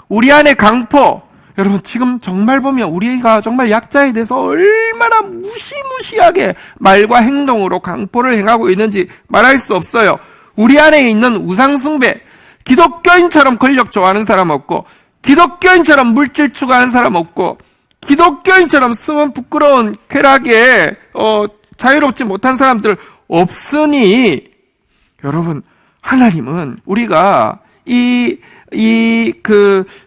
우리 안에 강포, 여러분 지금 정말 보면 우리가 정말 약자에 대해서 얼마나 무시무시하게 말과 행동으로 강포를 행하고 있는지 말할 수 없어요. 우리 안에 있는 우상숭배, 기독교인처럼 권력 좋아하는 사람 없고, 기독교인처럼 물질 추구하는 사람 없고, 기독교인처럼 숨은 부끄러운 쾌락에 자유롭지 못한 사람들 없으니, 여러분, 하나님은 우리가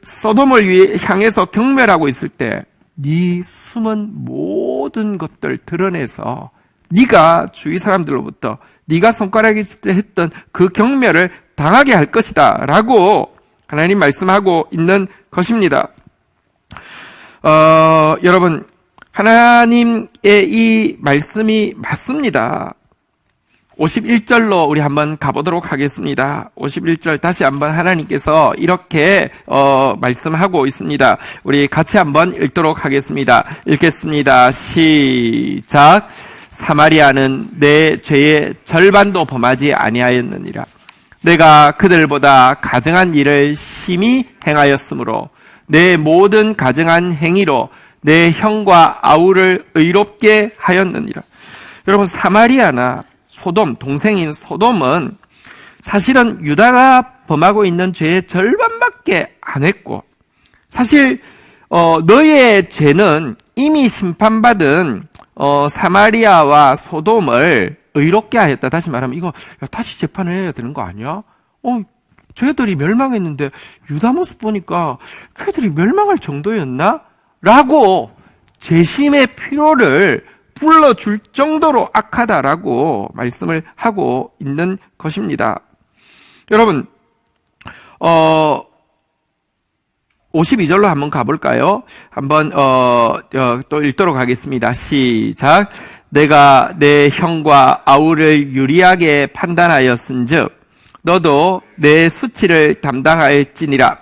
소돔을 향해서 경멸하고 있을 때 네 숨은 모든 것들 드러내서 네가 주위 사람들로부터 네가 손가락에 했던 그 경멸을 당하게 할 것이다 라고 하나님 말씀하고 있는 것입니다. 여러분, 하나님의 이 말씀이 맞습니다. 51절로 우리 한번 가보도록 하겠습니다. 51절 다시 한번 하나님께서 이렇게 말씀하고 있습니다. 우리 같이 한번 읽도록 하겠습니다. 읽겠습니다. 시작. 사마리아는 내 죄의 절반도 범하지 아니하였느니라. 내가 그들보다 가증한 일을 심히 행하였으므로 내 모든 가증한 행위로 내 형과 아우를 의롭게 하였느니라. 여러분, 사마리아나 소돔, 동생인 소돔은 사실은 유다가 범하고 있는 죄의 절반밖에 안 했고, 사실 너의 죄는 이미 심판받은 사마리아와 소돔을 의롭게 하였다. 다시 말하면 이거 다시 재판을 해야 되는 거 아니야? 쟤들이 멸망했는데 유다 모습 보니까 걔들이 멸망할 정도였나? 라고 재심의 필요를 불러줄 정도로 악하다라고 말씀을 하고 있는 것입니다. 여러분, 52절로 한번 가볼까요? 한번 또 읽도록 하겠습니다. 시작. 내가 내 형과 아우를 유리하게 판단하였은즉 너도 내 수치를 담당하였지니라.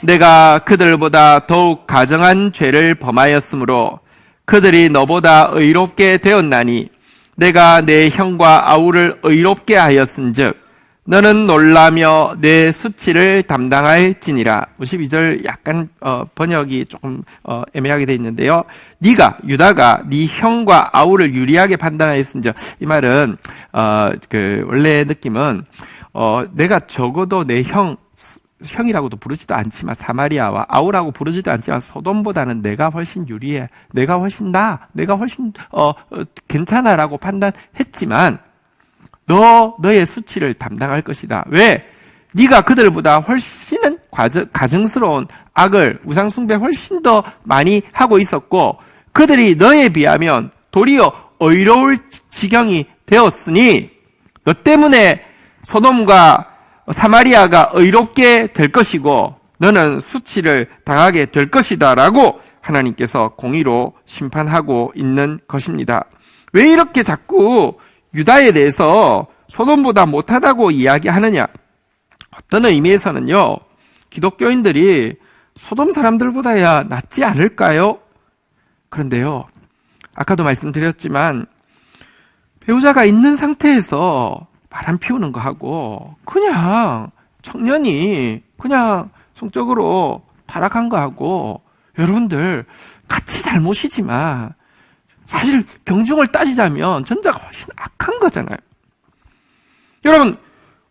내가 그들보다 더욱 가증한 죄를 범하였으므로 그들이 너보다 의롭게 되었나니 내가 내 형과 아우를 의롭게 하였은즉 너는 놀라며 내 수치를 담당할지니라. 52절 약간 번역이 조금 애매하게 돼 있는데요. 네가 유다가 네 형과 아우를 유리하게 판단하였은즉, 이 말은 원래 느낌은 내가 적어도 내 형 형이라고도 부르지도 않지만 사마리아와 아우라고 부르지도 않지만 소돔보다는 내가 훨씬 유리해. 내가 훨씬 나아. 내가 훨씬 괜찮아라고 판단했지만 너의 수치를 담당할 것이다. 왜? 네가 그들보다 훨씬은 가증스러운 악을 우상숭배 훨씬 더 많이 하고 있었고 그들이 너에 비하면 도리어 의로울 지경이 되었으니 너 때문에 소돔과 사마리아가 의롭게 될 것이고 너는 수치를 당하게 될 것이다 라고 하나님께서 공의로 심판하고 있는 것입니다. 왜 이렇게 자꾸 유다에 대해서 소돔보다 못하다고 이야기하느냐? 어떤 의미에서는요, 기독교인들이 소돔 사람들보다야 낫지 않을까요? 그런데요, 아까도 말씀드렸지만 배우자가 있는 상태에서 바람 피우는 거하고 그냥 청년이 그냥 성적으로 타락한 거하고 여러분들 같이 잘못이지만 사실 경중을 따지자면 전자가 훨씬 악한 거잖아요. 여러분,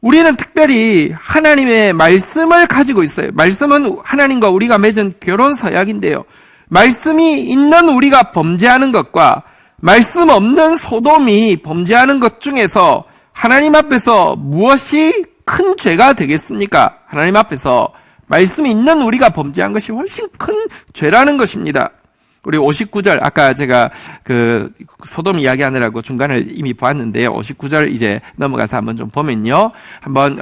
우리는 특별히 하나님의 말씀을 가지고 있어요. 말씀은 하나님과 우리가 맺은 결혼 서약인데요. 말씀이 있는 우리가 범죄하는 것과 말씀 없는 소돔이 범죄하는 것 중에서 하나님 앞에서 무엇이 큰 죄가 되겠습니까? 하나님 앞에서 말씀이 있는 우리가 범죄한 것이 훨씬 큰 죄라는 것입니다. 우리 59절, 아까 제가 소돔 이야기하느라고 중간을 이미 보았는데요. 59절 이제 넘어가서 한번 좀 보면요. 한번,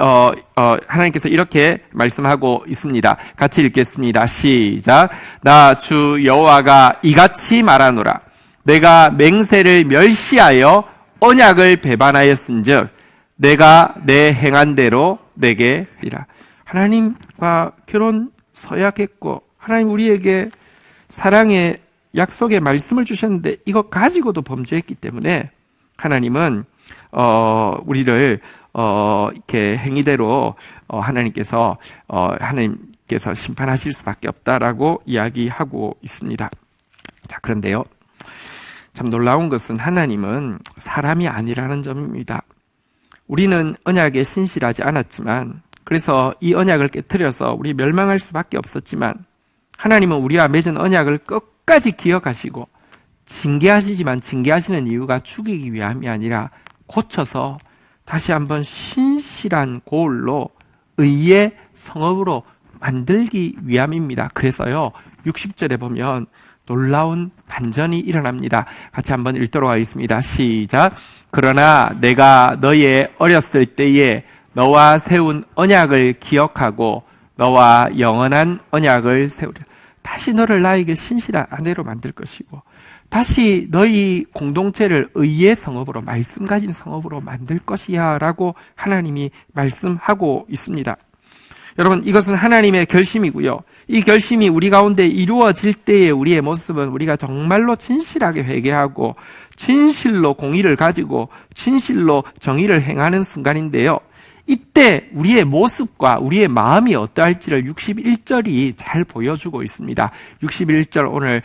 하나님께서 이렇게 말씀하고 있습니다. 같이 읽겠습니다. 시작. 나 주 여호와가 이같이 말하노라. 내가 맹세를 멸시하여 언약을 배반하였은즉 내가 내 행한 대로 내게 하리라. 하나님과 결혼 서약했고 하나님 우리에게 사랑의 약속의 말씀을 주셨는데 이거 가지고도 범죄했기 때문에 하나님은 우리를 이렇게 행위대로 하나님께서 심판하실 수밖에 없다라고 이야기하고 있습니다. 자, 그런데요. 참 놀라운 것은 하나님은 사람이 아니라는 점입니다. 우리는 언약에 신실하지 않았지만 그래서 이 언약을 깨트려서 우리 멸망할 수밖에 없었지만 하나님은 우리와 맺은 언약을 끝까지 기억하시고 징계하시지만 징계하시는 이유가 죽이기 위함이 아니라 고쳐서 다시 한번 신실한 고울로 의의 성읍으로 만들기 위함입니다. 그래서요 60절에 보면 놀라운 반전이 일어납니다. 같이 한번 읽도록 하겠습니다. 시작. 그러나 내가 너의 어렸을 때에 너와 세운 언약을 기억하고 너와 영원한 언약을 세우리라. 다시 너를 나에게 신실한 아내로 만들 것이고 다시 너희 공동체를 의의 성읍으로 말씀 가진 성읍으로 만들 것이야 라고 하나님이 말씀하고 있습니다. 여러분, 이것은 하나님의 결심이고요. 이 결심이 우리 가운데 이루어질 때의 우리의 모습은 우리가 정말로 진실하게 회개하고 진실로 공의를 가지고 진실로 정의를 행하는 순간인데요. 이때 우리의 모습과 우리의 마음이 어떠할지를 61절이 잘 보여주고 있습니다. 61절 오늘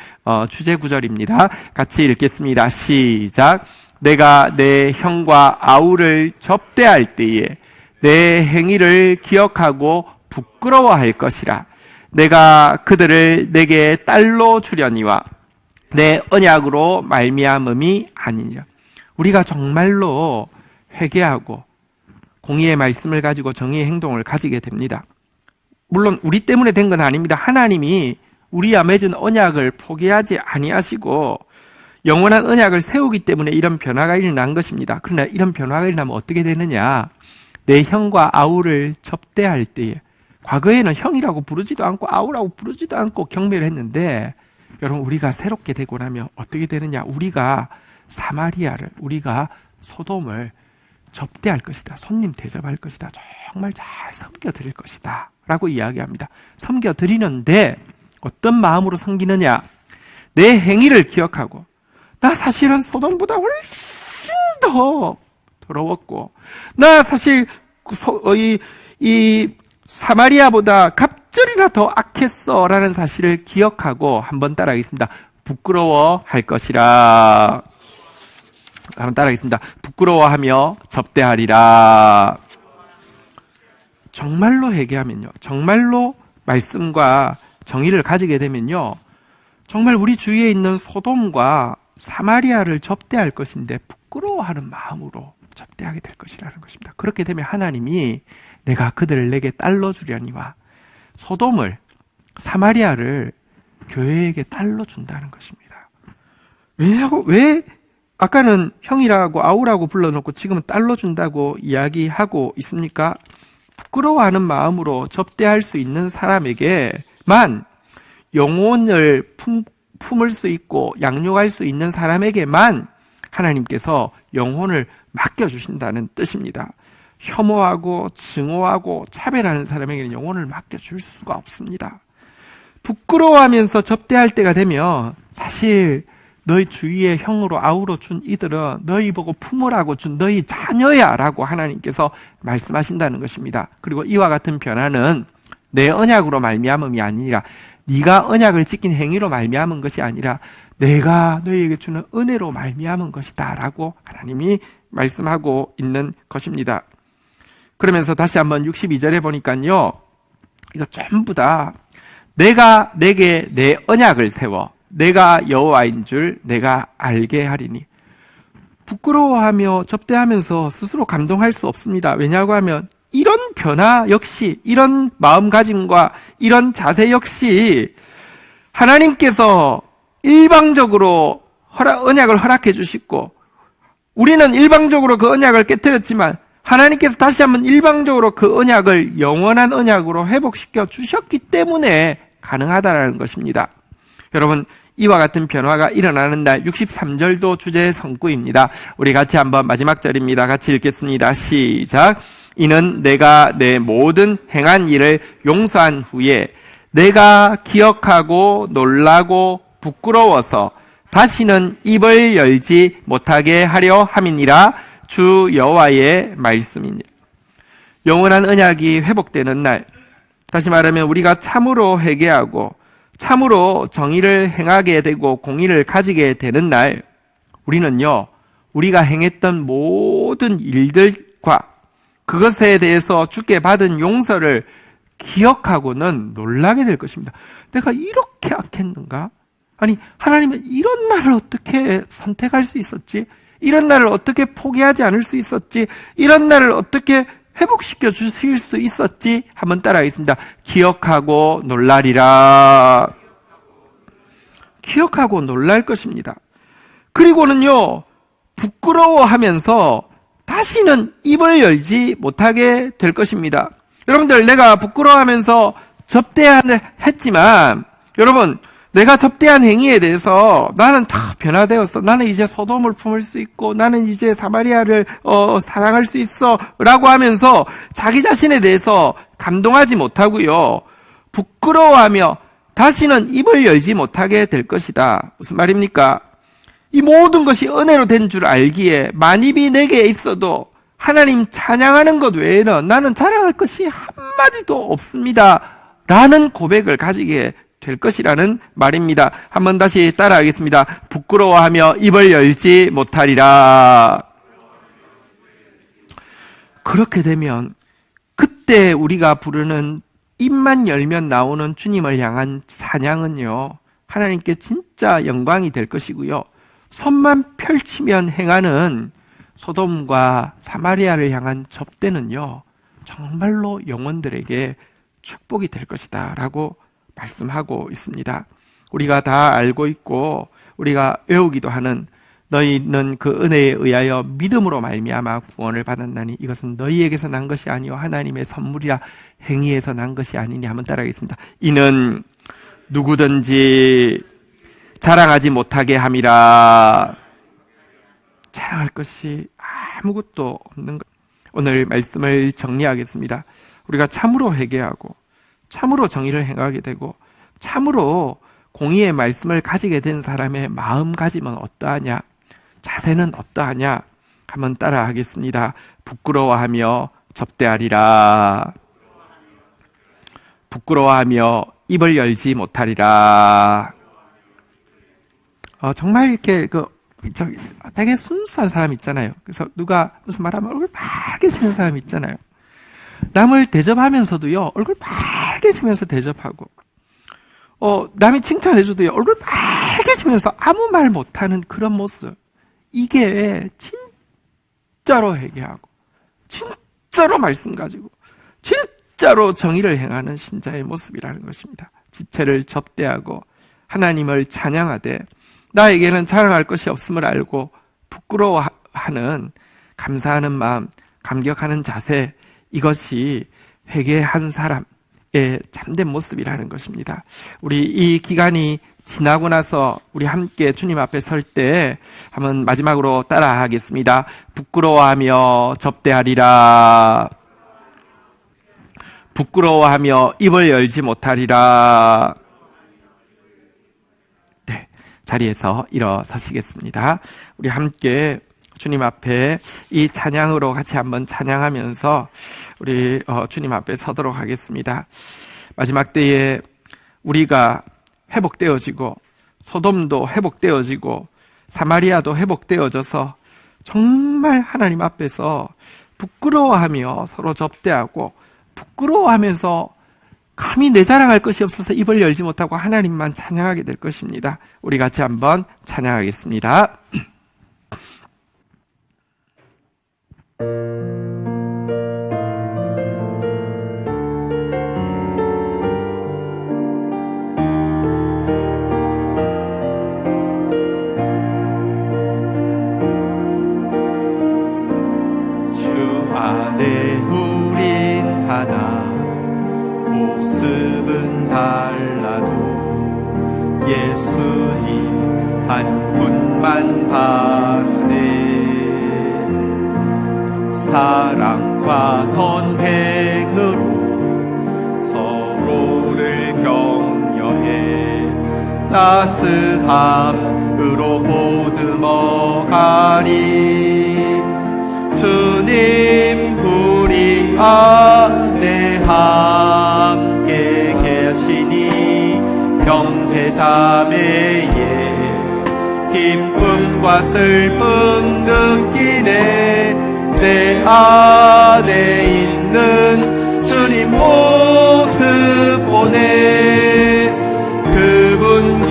주제 구절입니다. 같이 읽겠습니다. 시작. 내가 내 형과 아우를 접대할 때에 내 행위를 기억하고 부끄러워할 것이라. 내가 그들을 내게 딸로 주려니와 내 언약으로 말미암음이 아니니라. 우리가 정말로 회개하고 공의의 말씀을 가지고 정의의 행동을 가지게 됩니다. 물론 우리 때문에 된 건 아닙니다. 하나님이 우리와 맺은 언약을 포기하지 아니하시고 영원한 언약을 세우기 때문에 이런 변화가 일어난 것입니다. 그러나 이런 변화가 일어나면 어떻게 되느냐? 내 형과 아우를 접대할 때에 과거에는 형이라고 부르지도 않고 아우라고 부르지도 않고 경배를 했는데 여러분 우리가 새롭게 되고 나면 어떻게 되느냐? 우리가 사마리아를 우리가 소돔을 접대할 것이다. 손님 대접할 것이다. 정말 잘 섬겨드릴 것이다. 라고 이야기합니다. 섬겨드리는데 어떤 마음으로 섬기느냐? 내 행위를 기억하고 나 사실은 소돔보다 훨씬 더 더러웠고 나 사실 이 사마리아보다 갑절이나 더 악했어 라는 사실을 기억하고 한번 따라하겠습니다. 부끄러워할 것이라. 한번 따라하겠습니다. 부끄러워하며 접대하리라. 정말로 회개하면요, 정말로 말씀과 정의를 가지게 되면요, 정말 우리 주위에 있는 소돔과 사마리아를 접대할 것인데 부끄러워하는 마음으로 접대하게 될 것이라는 것입니다. 그렇게 되면 하나님이 내가 그들을 내게 딸러 주려니와 소돔을, 사마리아를 교회에게 딸러 준다는 것입니다. 왜 아까는 형이라고 아우라고 불러놓고 지금은 딸러 준다고 이야기하고 있습니까? 부끄러워하는 마음으로 접대할 수 있는 사람에게만, 영혼을 품을 수 있고 양육할 수 있는 사람에게만 하나님께서 영혼을 맡겨주신다는 뜻입니다. 혐오하고 증오하고 차별하는 사람에게는 영혼을 맡겨줄 수가 없습니다. 부끄러워하면서 접대할 때가 되면 사실 너희 주위에 형으로 아우로 준 이들은 너희 보고 품으라고 준 너희 자녀야 라고 하나님께서 말씀하신다는 것입니다. 그리고 이와 같은 변화는 내 언약으로 말미암음이 아니라, 네가 언약을 지킨 행위로 말미암은 것이 아니라 내가 너희에게 주는 은혜로 말미암은 것이다 라고 하나님이 말씀하고 있는 것입니다. 그러면서 다시 한번 62절에 보니까요, 이거 전부 다 내가 내게 내 언약을 세워 내가 여호와인 줄 내가 알게 하리니. 부끄러워하며 접대하면서 스스로 감동할 수 없습니다. 왜냐고 하면 이런 변화 역시, 이런 마음가짐과 이런 자세 역시 하나님께서 일방적으로 언약을 허락해 주시고, 우리는 일방적으로 그 언약을 깨뜨렸지만 하나님께서 다시 한번 일방적으로 그 언약을 영원한 언약으로 회복시켜 주셨기 때문에 가능하다라는 것입니다. 여러분, 이와 같은 변화가 일어나는 날 63절도 주제의 성구입니다. 우리 같이 한번 마지막 절입니다. 같이 읽겠습니다. 시작. 이는 내가 내 모든 행한 일을 용서한 후에 내가 기억하고 놀라고 부끄러워서 다시는 입을 열지 못하게 하려 함이니라. 주 여호와의 말씀이니. 영원한 언약이 회복되는 날, 다시 말하면 우리가 참으로 회개하고 참으로 정의를 행하게 되고 공의를 가지게 되는 날, 우리는요, 우리가 행했던 모든 일들과 그것에 대해서 주께 받은 용서를 기억하고는 놀라게 될 것입니다. 내가 이렇게 악했는가? 아니, 하나님은 이런 날을 어떻게 선택할 수 있었지? 이런 날을 어떻게 포기하지 않을 수 있었지? 이런 날을 어떻게 회복시켜 주실 수 있었지? 한번 따라하겠습니다. 기억하고 놀라리라. 기억하고 놀랄 것입니다. 그리고는요, 부끄러워하면서 다시는 입을 열지 못하게 될 것입니다. 여러분들, 내가 부끄러워하면서 접대했지만, 여러분, 내가 접대한 행위에 대해서 나는 다 변화되었어. 나는 이제 소돔을 품을 수 있고, 나는 이제 사마리아를 사랑할 수 있어 라고 하면서 자기 자신에 대해서 감동하지 못하고요, 부끄러워하며 다시는 입을 열지 못하게 될 것이다. 무슨 말입니까? 이 모든 것이 은혜로 된 줄 알기에 만입이 내게 있어도 하나님 찬양하는 것 외에는 나는 자랑할 것이 한마디도 없습니다 라는 고백을 가지게 될 것이라는 말입니다. 한번 다시 따라하겠습니다. 부끄러워하며 입을 열지 못하리라. 그렇게 되면 그때 우리가 부르는 입만 열면 나오는 주님을 향한 찬양은요, 하나님께 진짜 영광이 될 것이고요, 손만 펼치면 행하는 소돔과 사마리아를 향한 접대는요, 정말로 영혼들에게 축복이 될 것이다 라고 말씀하고 있습니다. 우리가 다 알고 있고 우리가 외우기도 하는 너희는 그 은혜에 의하여 믿음으로 말미암아 구원을 받았나니 이것은 너희에게서 난 것이 아니요 하나님의 선물이라 행위에서 난 것이 아니니. 한번 따라하겠습니다. 이는 누구든지 자랑하지 못하게 함이라. 자랑할 것이 아무것도 없는 것. 오늘 말씀을 정리하겠습니다. 우리가 참으로 회개하고 참으로 정의를 행하게 되고 참으로 공의의 말씀을 가지게 된 사람의 마음가짐은 어떠하냐, 자세는 어떠하냐, 한번 따라 하겠습니다. 부끄러워하며 접대하리라. 부끄러워하며 입을 열지 못하리라. 정말 이렇게 되게 순수한 사람 있잖아요. 그래서 누가 무슨 말하면 얼굴 빨개지는 사람 있잖아요. 남을 대접하면서도요, 얼굴 빨개지면서 대접하고, 남이 칭찬해줘도요, 얼굴 빨개지면서 아무 말 못하는 그런 모습. 이게 진짜로 회개하고, 진짜로 말씀 가지고, 진짜로 정의를 행하는 신자의 모습이라는 것입니다. 지체를 접대하고, 하나님을 찬양하되, 나에게는 자랑할 것이 없음을 알고, 부끄러워하는, 감사하는 마음, 감격하는 자세, 이것이 회개한 사람의 참된 모습이라는 것입니다. 우리 이 기간이 지나고 나서 우리 함께 주님 앞에 설 때 한번 마지막으로 따라 하겠습니다. 부끄러워하며 접대하리라. 부끄러워하며 입을 열지 못하리라. 네, 자리에서 일어서시겠습니다. 우리 함께 주님 앞에 이 찬양으로 같이 한번 찬양하면서 우리 주님 앞에 서도록 하겠습니다. 마지막 때에 우리가 회복되어지고 소돔도 회복되어지고 사마리아도 회복되어져서 정말 하나님 앞에서 부끄러워하며 서로 접대하고 부끄러워하면서 감히 내 자랑할 것이 없어서 입을 열지 못하고 하나님만 찬양하게 될 것입니다. 우리 같이 한번 찬양하겠습니다. 주 안에 우린 하나 모습은 달라도 예수님 한 분만 바라네 사랑과 선행으로 서로를 격려해 따스함으로 보듬어 가리 주님 우리 안에 함께 계시니 형제자매의 기쁨과 슬픔 느끼네 내 안에 있는 주님 모습 보네 그분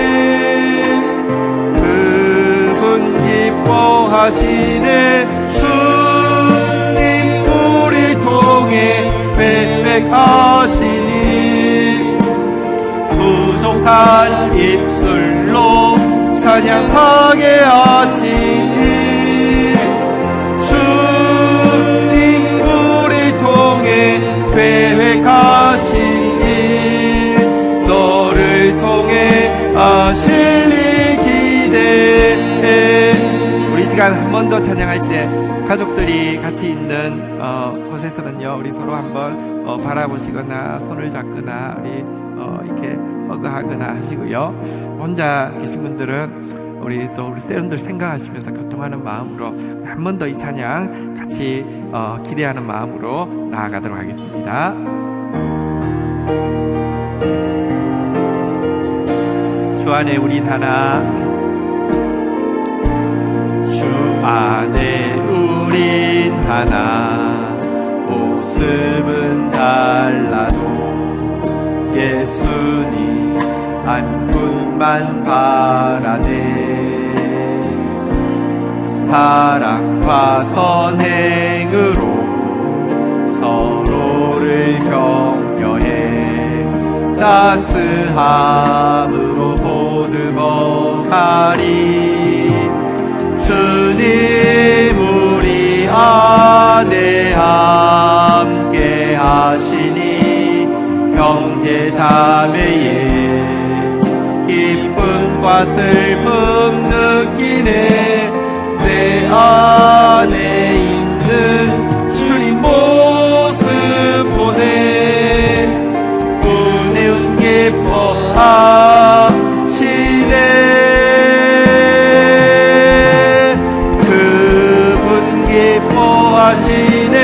기뻐하시네 그분 기뻐하시네 주님 우리 통해 빽빽하시니 부족한 입술로 찬양하게 하시니 주님 우리 통해 계획하시니 너를 통해 하실 일 기대해 우리 시간 한 번 더 찬양할 때 가족들이 같이 있는 곳에서는요 우리 서로 한번 바라보시거나 손을 잡거나 우리 이렇게 허그하거나 하시고요. 혼자 계신 분들은 우리 세운들 생각하시면서 교통하는 마음으로 한 번 더 이 찬양 같이 기대하는 마음으로 나아가도록 하겠습니다. 주 안에 우린 하나 주 안에 우린 하나 모습은 달라도 예수님 한 분만 바라네 사랑과 선행으로 서로를 격려해 따스함으로 보듬어 가리 주님 우리 안에 함께 하시니 형제자매의 기쁨과 슬픔 느끼네 내 안에 있는 주님 모습 보네 은혜운 기뻐하시네 그분 기뻐하시네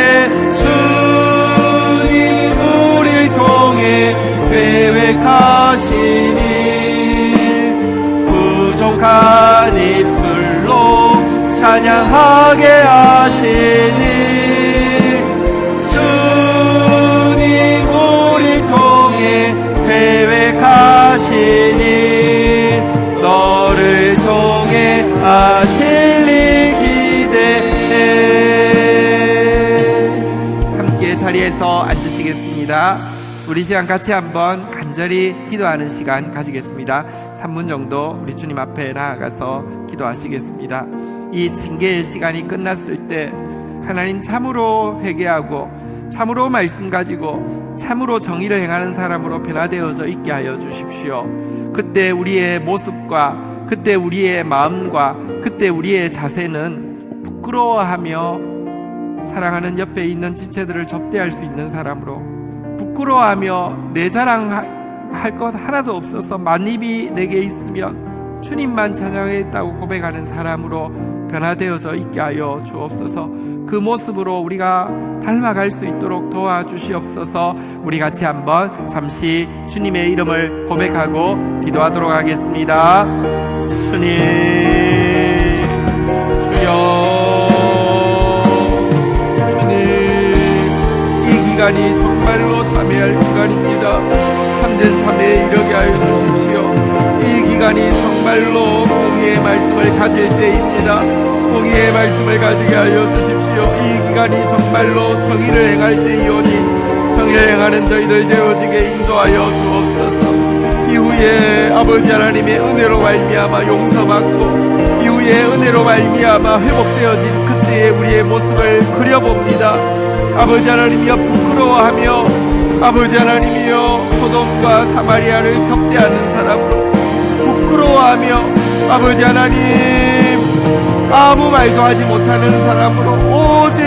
주님 우리를 통해 계획하시니 부족한 입술로 찬양하게 하시니 주님 우리 통해 계획하시니 너를 통해 하실 일 기대해. 함께 자리에서 앉으시겠습니다. 우리 시간 같이 한번 간절히 기도하는 시간 가지겠습니다. 3분 정도 우리 주님 앞에 나아가서 기도하시겠습니다. 이 징계의 시간이 끝났을 때 하나님 참으로 회개하고 참으로 말씀 가지고 참으로 정의를 행하는 사람으로 변화되어져 있게 하여 주십시오. 그때 우리의 모습과 그때 우리의 마음과 그때 우리의 자세는 부끄러워하며 사랑하는 옆에 있는 지체들을 접대할 수 있는 사람으로, 부끄러워하며 내 자랑할 것 하나도 없어서 만입이 내게 있으면 주님만 찬양했다고 고백하는 사람으로 변화되어져 있게 하여 주옵소서. 그 모습으로 우리가 닮아갈 수 있도록 도와주시옵소서. 우리 같이 한번 잠시 주님의 이름을 고백하고 기도하도록 하겠습니다. 주님, 주여, 주님, 이 기간이 정말로 참회할 기간입니다. 참된 참회에 이르게 하여 주십시오. 이 기간이 정말로 공의의 말씀을 가질 때입니다. 공의의 말씀을 가지게 하여 주십시오. 이 기간이 정말로 정의를 행할 때이오니 정의를 행하는 저희들 되어지게 인도하여 주옵소서. 이후에 아버지 하나님의 은혜로 말미암아 용서받고 이후에 은혜로 말미암아 회복되어진 그때의 우리의 모습을 그려봅니다. 아버지 하나님이여 부끄러워하며 아버지 하나님이여 소돔과 사마리아를 접대하는 사람으로 부끄러워하며 아버지 하나님 아무 말도 하지 못하는 사람으로 오직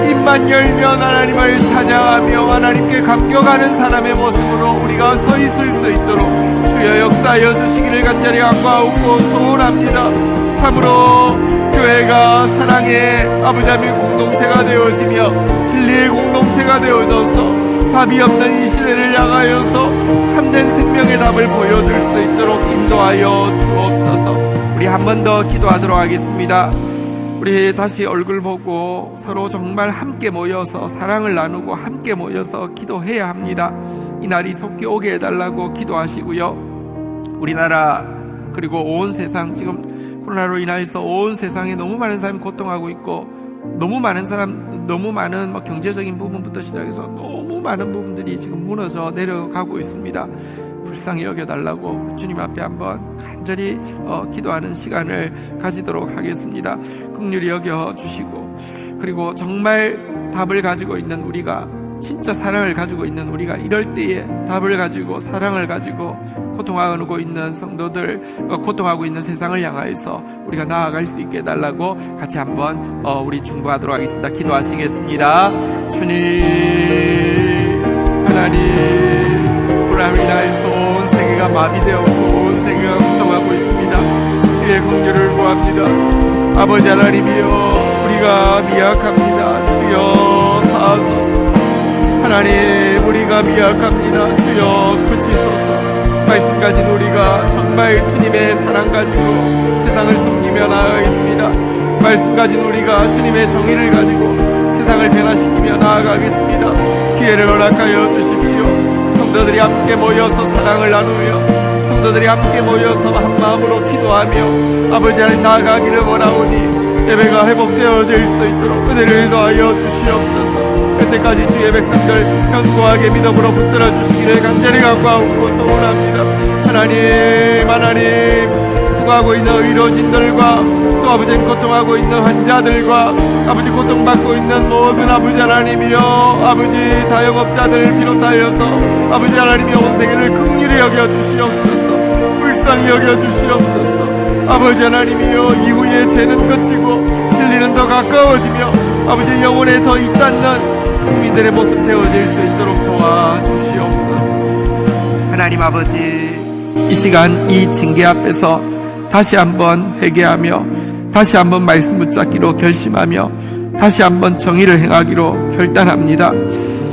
입만 열면 하나님을 찬양하며 하나님께 감격하는 사람의 모습으로 우리가 서 있을 수 있도록 주여 역사하여 주시기를 간절히 간구하고 소원합니다. 참으로 교회가 사랑의 아버지 하나님 공동체가 되어지며 진리의 공동체가 되어져서 답이 없는 이 시대를 향하여서 참된 생명의 답을 보여줄 수 있도록 인도하여 주옵소서. 우리 한 번 더 기도하도록 하겠습니다. 우리 다시 얼굴 보고 서로 정말 함께 모여서 사랑을 나누고 함께 모여서 기도해야 합니다. 이 날이 속히 오게 해달라고 기도하시고요. 우리나라 그리고 온 세상, 지금 코로나로 인하여서 온 세상에 너무 많은 사람이 고통하고 있고 너무 많은 경제적인 부분부터 시작해서 너무 많은 부분들이 지금 무너져 내려가고 있습니다. 불쌍히 여겨달라고 주님 앞에 한번 간절히 기도하는 시간을 가지도록 하겠습니다. 긍휼히 여겨주시고, 그리고 정말 답을 가지고 있는 우리가, 진짜 사랑을 가지고 있는 우리가 이럴 때에 답을 가지고 사랑을 가지고 고통하고 있는 성도들, 고통하고 있는 세상을 향하여서 우리가 나아갈 수 있게 해달라고 같이 한번 우리 중보하도록 하겠습니다. 기도하시겠습니다. 주님 하나님, 코로나로 인하여서 온 세계가 마비되었고 온 세계가 고통하고 있습니다. 주의 긍휼을 구합니다. 아버지 하나님이여, 우리가 미약합니다. 주여 사하소서. 하나님, 우리가 미약합니다. 주여 그치소서. 말씀 가진 우리가 정말 주님의 사랑 가지고 세상을 섬기며 나아가겠습니다. 말씀 가진 우리가 주님의 정의를 가지고 세상을 변화시키며 나아가겠습니다. 기회를 허락하여 주십시오. 성도들이 함께 모여서 사랑을 나누며 성도들이 함께 모여서 한 마음으로 기도하며 아버지 하나님 나아가기를 원하오니 예배가 회복되어질 수 있도록 은혜를 더하여 주시옵소서. 그때까지 주의 백성들 견고하게 믿음으로 붙들어 주시기를 간절히 간구하고 소원합니다. 하나님 수고하고 있는 의료진들과 또 아버지 고통하고 있는 환자들과 아버지 고통받고 있는 모든 아버지 하나님이여, 아버지 자영업자들을 비롯하여서 아버지 하나님이 온 세계를 긍휼히 여겨주시옵소서. 불쌍히 여겨주시옵소서. 아버지 하나님이여, 이후에 죄는 그치고 진리는 더 가까워지며 아버지 영혼에 더 있닿는 국민들의 모습 되어질 수 있도록 도와주시옵소서. 하나님 아버지, 이 시간 이 징계 앞에서 다시 한번 회개하며 다시 한번 말씀 붙잡기로 결심하며 다시 한번 정의를 행하기로 결단합니다.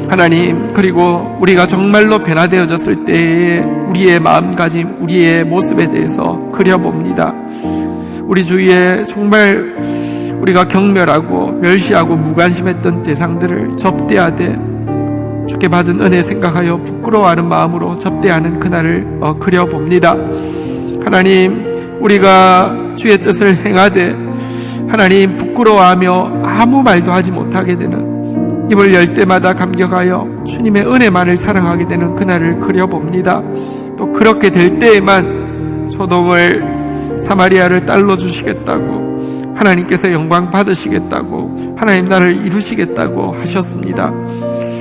하나님, 그리고 우리가 정말로 변화되어졌을 때에 우리의 마음가짐, 우리의 모습에 대해서 그려봅니다. 우리 주위에 정말 우리가 경멸하고 멸시하고 무관심했던 대상들을 접대하되 주께 받은 은혜 생각하여 부끄러워하는 마음으로 접대하는 그날을 그려봅니다. 하나님, 우리가 주의 뜻을 행하되 하나님 부끄러워하며 아무 말도 하지 못하게 되는, 입을 열 때마다 감격하여 주님의 은혜만을 자랑하게 되는 그날을 그려봅니다. 또 그렇게 될 때에만 소돔을, 사마리아를 딸로 주시겠다고, 하나님께서 영광 받으시겠다고, 하나님 나를 이루시겠다고 하셨습니다.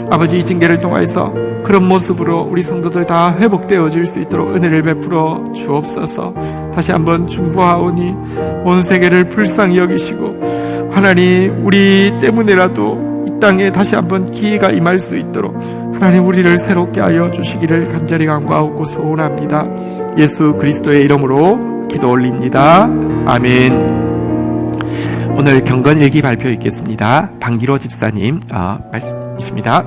아버지, 이 징계를 통해서 그런 모습으로 우리 성도들 다 회복되어질 수 있도록 은혜를 베풀어 주옵소서. 다시 한번 중보하오니 온 세계를 불쌍히 여기시고 하나님, 우리 때문에라도 이 땅에 다시 한번 기회가 임할 수 있도록 하나님 우리를 새롭게 하여 주시기를 간절히 간구하고 소원합니다. 예수 그리스도의 이름으로 기도 올립니다. 아멘. 오늘 경건일기 발표 있겠습니다. 방기로 집사님 말씀 있습니다.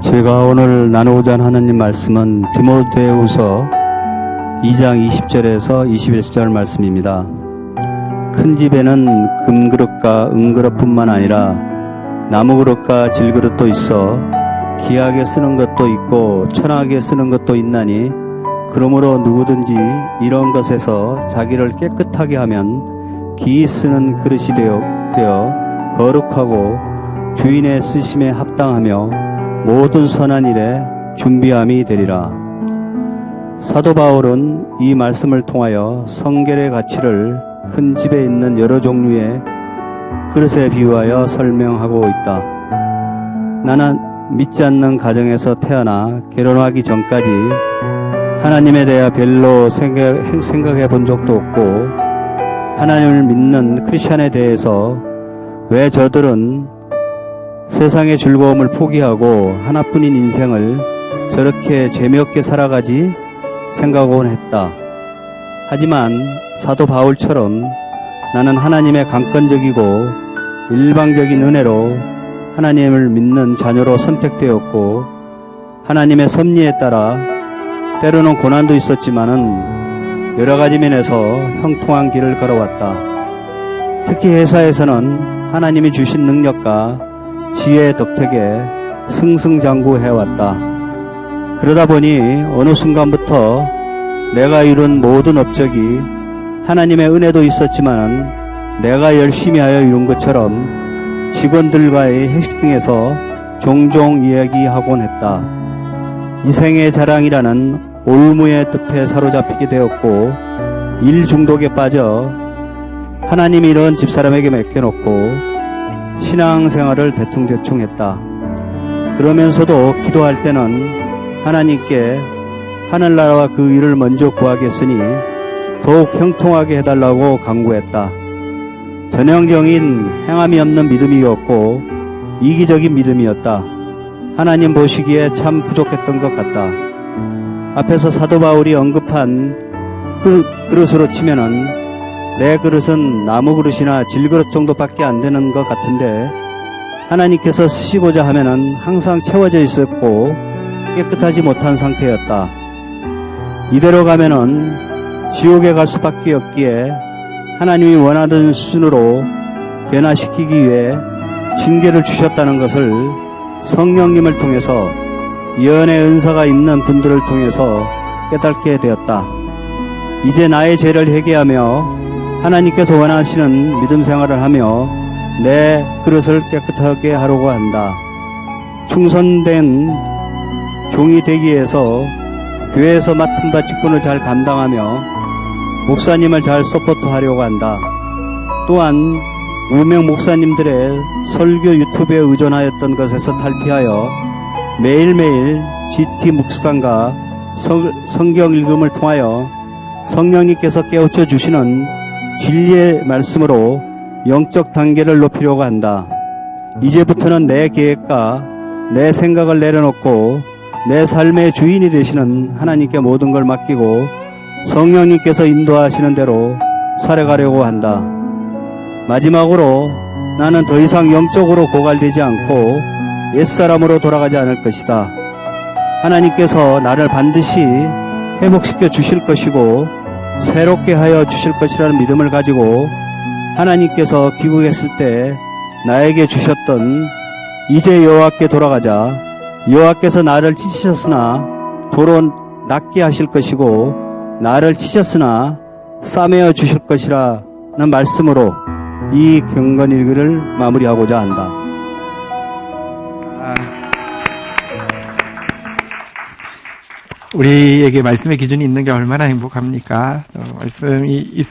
제가 오늘 나누고자 하는 하나님 말씀은 디모데후서 2장 20절에서 21절 말씀입니다. 큰 집에는 금그릇과 은그릇뿐만 아니라 나무그릇과 질그릇도 있어 귀하게 쓰는 것도 있고 천하게 쓰는 것도 있나니, 그러므로 누구든지 이런 것에서 자기를 깨끗하게 하면 귀히 쓰는 그릇이 되어 거룩하고 주인의 쓰심에 합당하며 모든 선한 일에 준비함이 되리라. 사도 바울은 이 말씀을 통하여 성결의 가치를 큰 집에 있는 여러 종류의 그릇에 비유하여 설명하고 있다. 나는 믿지 않는 가정에서 태어나 결혼하기 전까지 하나님에 대해 별로 생각해 본 적도 없고, 하나님을 믿는 크리스찬에 대해서 왜 저들은 세상의 즐거움을 포기하고 하나뿐인 인생을 저렇게 재미없게 살아가지 생각하곤 했다. 하지만 사도 바울처럼 나는 하나님의 강권적이고 일방적인 은혜로 하나님을 믿는 자녀로 선택되었고, 하나님의 섭리에 따라 때로는 고난도 있었지만은 여러 가지 면에서 형통한 길을 걸어왔다. 특히 회사에서는 하나님이 주신 능력과 지혜의 덕택에 승승장구해왔다. 그러다 보니 어느 순간부터 내가 이룬 모든 업적이 하나님의 은혜도 있었지만 내가 열심히 하여 이룬 것처럼 직원들과의 회식 등에서 종종 이야기하곤 했다. 이생의 자랑이라는 올무의 늪에 사로잡히게 되었고, 일 중독에 빠져 하나님이 이런 집사람에게 맡겨놓고 신앙생활을 대충대충 했다. 그러면서도 기도할 때는 하나님께 하늘나라와 그 일을 먼저 구하겠으니 더욱 형통하게 해달라고 간구했다. 전형적인 행함이 없는 믿음이었고 이기적인 믿음이었다. 하나님 보시기에 참 부족했던 것 같다. 앞에서 사도 바울이 언급한 그 그릇으로 치면은 내 그릇은 나무 그릇이나 질그릇 정도밖에 안 되는 것 같은데, 하나님께서 쓰시고자 하면은 항상 채워져 있었고 깨끗하지 못한 상태였다. 이대로 가면은 지옥에 갈 수밖에 없기에 하나님이 원하던 수준으로 변화시키기 위해 징계를 주셨다는 것을 성령님을 통해서, 예언의 은사가 있는 분들을 통해서 깨닫게 되었다. 이제 나의 죄를 회개하며 하나님께서 원하시는 믿음 생활을 하며 내 그릇을 깨끗하게 하려고 한다. 충성된 종이 되기 위해서 교회에서 맡은 바 직분을 잘 감당하며 목사님을 잘 서포트하려고 한다. 또한 유명 목사님들의 설교 유튜브에 의존하였던 것에서 탈피하여 매일매일 GT 묵상과 성경 읽음을 통하여 성령님께서 깨우쳐 주시는 진리의 말씀으로 영적 단계를 높이려고 한다. 이제부터는 내 계획과 내 생각을 내려놓고 내 삶의 주인이 되시는 하나님께 모든 걸 맡기고 성령님께서 인도하시는 대로 살아가려고 한다. 마지막으로 나는 더 이상 영적으로 고갈되지 않고 옛사람으로 돌아가지 않을 것이다. 하나님께서 나를 반드시 회복시켜 주실 것이고 새롭게 하여 주실 것이라는 믿음을 가지고 하나님께서 귀국했을 때 나에게 주셨던 이제 여호와께 돌아가자. 여호와께서 나를 찢으셨으나 도로 낫게 하실 것이고 나를 찢으셨으나 싸매어 주실 것이라는 말씀으로 이 경건 일기를 마무리하고자 한다. 우리에게 말씀의 기준이 있는 게 얼마나 행복합니까? 말씀이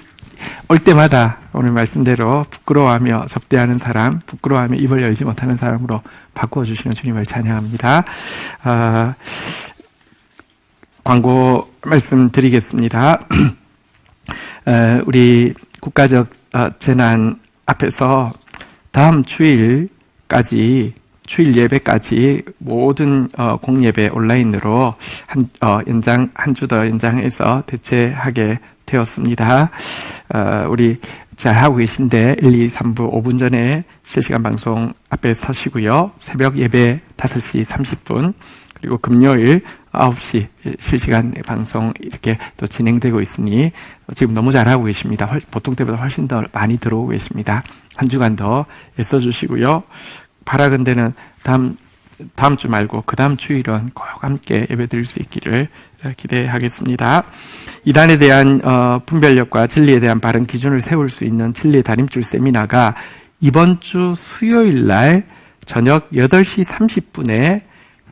올 때마다 오늘 말씀대로 부끄러워하며 접대하는 사람, 부끄러워하며 입을 열지 못하는 사람으로 바꾸어주시는 주님을 찬양합니다. 광고 말씀드리겠습니다. 우리 국가적 재난 앞에서 다음 주일 예배까지 모든 공예배 온라인으로 한 주 더 연장해서 대체하게 되었습니다. 우리 잘하고 계신데 1, 2, 3부 5분 전에 실시간 방송 앞에 서시고요. 새벽 예배 5시 30분 그리고 금요일 9시 실시간 방송 이렇게 또 진행되고 있으니 지금 너무 잘하고 계십니다. 보통 때보다 훨씬 더 많이 들어오고 계십니다. 한 주간 더 애써주시고요. 바라건대는 다음 주 말고 그 다음 주일은 꼭 함께 예배드릴 수 있기를 기대하겠습니다. 이단에 대한 분별력과 진리에 대한 바른 기준을 세울 수 있는 진리의 다림줄 세미나가 이번 주 수요일 날 저녁 8시 30분에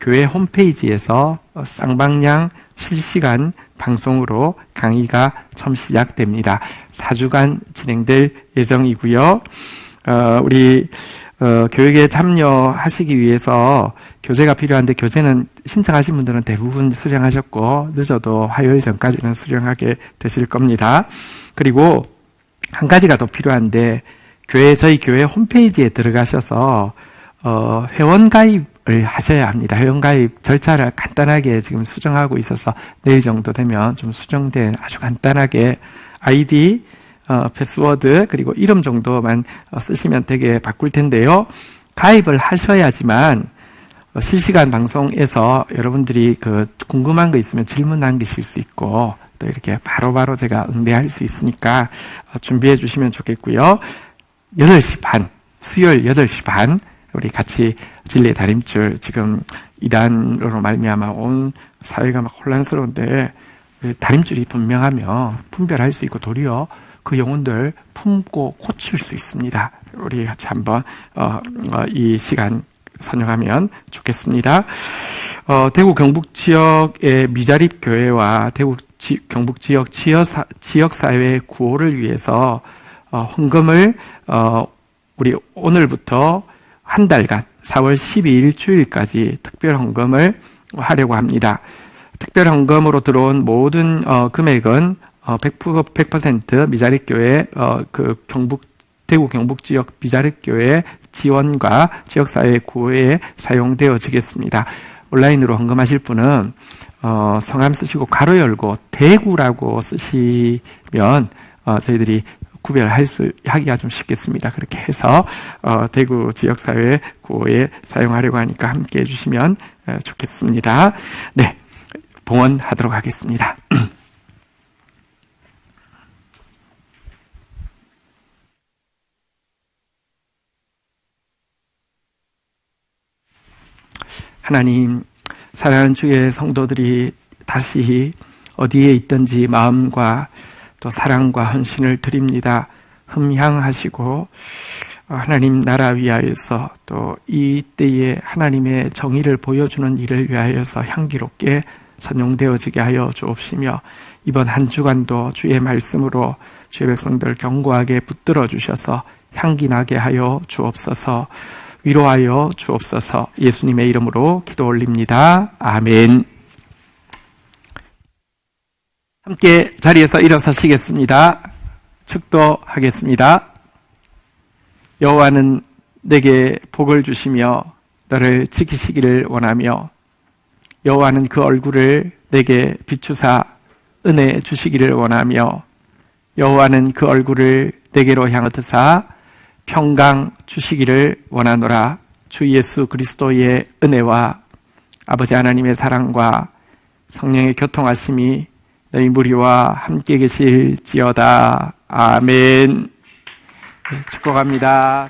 교회 홈페이지에서 쌍방향 실시간 방송으로 강의가 처음 시작됩니다. 4주간 진행될 예정이고요. 우리 교육에 참여하시기 위해서 교재가 필요한데 교재는 신청하신 분들은 대부분 수령하셨고 늦어도 화요일 전까지는 수령하게 되실 겁니다. 그리고 한 가지가 더 필요한데 저희 교회 홈페이지에 들어가셔서 회원 가입을 하셔야 합니다. 회원 가입 절차를 간단하게 지금 수정하고 있어서 내일 정도 되면 좀 수정된 아주 간단하게 아이디 패스워드 그리고 이름 정도만 쓰시면 되게 바꿀 텐데요. 가입을 하셔야지만 실시간 방송에서 여러분들이 궁금한 거 있으면 질문 남기실 수 있고 또 이렇게 바로바로 제가 응대할 수 있으니까 준비해 주시면 좋겠고요. 8시 반, 수요일 8시 반 우리 같이 진리의 다림줄 지금 이단으로 말미암아 온 사회가 막 혼란스러운데 다림줄이 분명하며 분별할 수 있고 도리어 그 영혼들 품고 고칠 수 있습니다. 우리 같이 한번 이 시간 선용하면 좋겠습니다. 대구 경북 지역의 미자립 교회와 대구 경북 지역 지역사회 구호를 위해서 헌금을 우리 오늘부터 한 달간 4월 12일 주일까지 특별 헌금을 하려고 합니다. 특별 헌금으로 들어온 모든 금액은 100% 미자립교회 대구 경북 지역 미자립교회 지원과 지역사회 구호에 사용되어지겠습니다. 온라인으로 헌금하실 분은 성함 쓰시고 가로 열고 대구라고 쓰시면 저희들이 하기가 좀 쉽겠습니다. 그렇게 해서 대구 지역사회 구호에 사용하려고 하니까 함께 해주시면 좋겠습니다. 네, 봉헌하도록 하겠습니다. 하나님, 사랑하는 주의 성도들이 다시 어디에 있든지 마음과 또 사랑과 헌신을 드립니다. 흠향하시고 하나님 나라 위하여서 또 이 때에 하나님의 정의를 보여주는 일을 위하여서 향기롭게 선용되어지게 하여 주옵시며 이번 한 주간도 주의 말씀으로 주의 백성들 견고하게 붙들어 주셔서 향기나게 하여 주옵소서. 위로하여 주옵소서. 예수님의 이름으로 기도 올립니다. 아멘. 함께 자리에서 일어서시겠습니다. 축도하겠습니다. 여호와는 내게 복을 주시며 너를 지키시기를 원하며 여호와는 그 얼굴을 내게 비추사 은혜 주시기를 원하며 여호와는 그 얼굴을 내게로 향하사 평강 주시기를 원하노라. 주 예수 그리스도의 은혜와 아버지 하나님의 사랑과 성령의 교통하심이 너희 무리와 함께 계실지어다. 아멘. 축복합니다.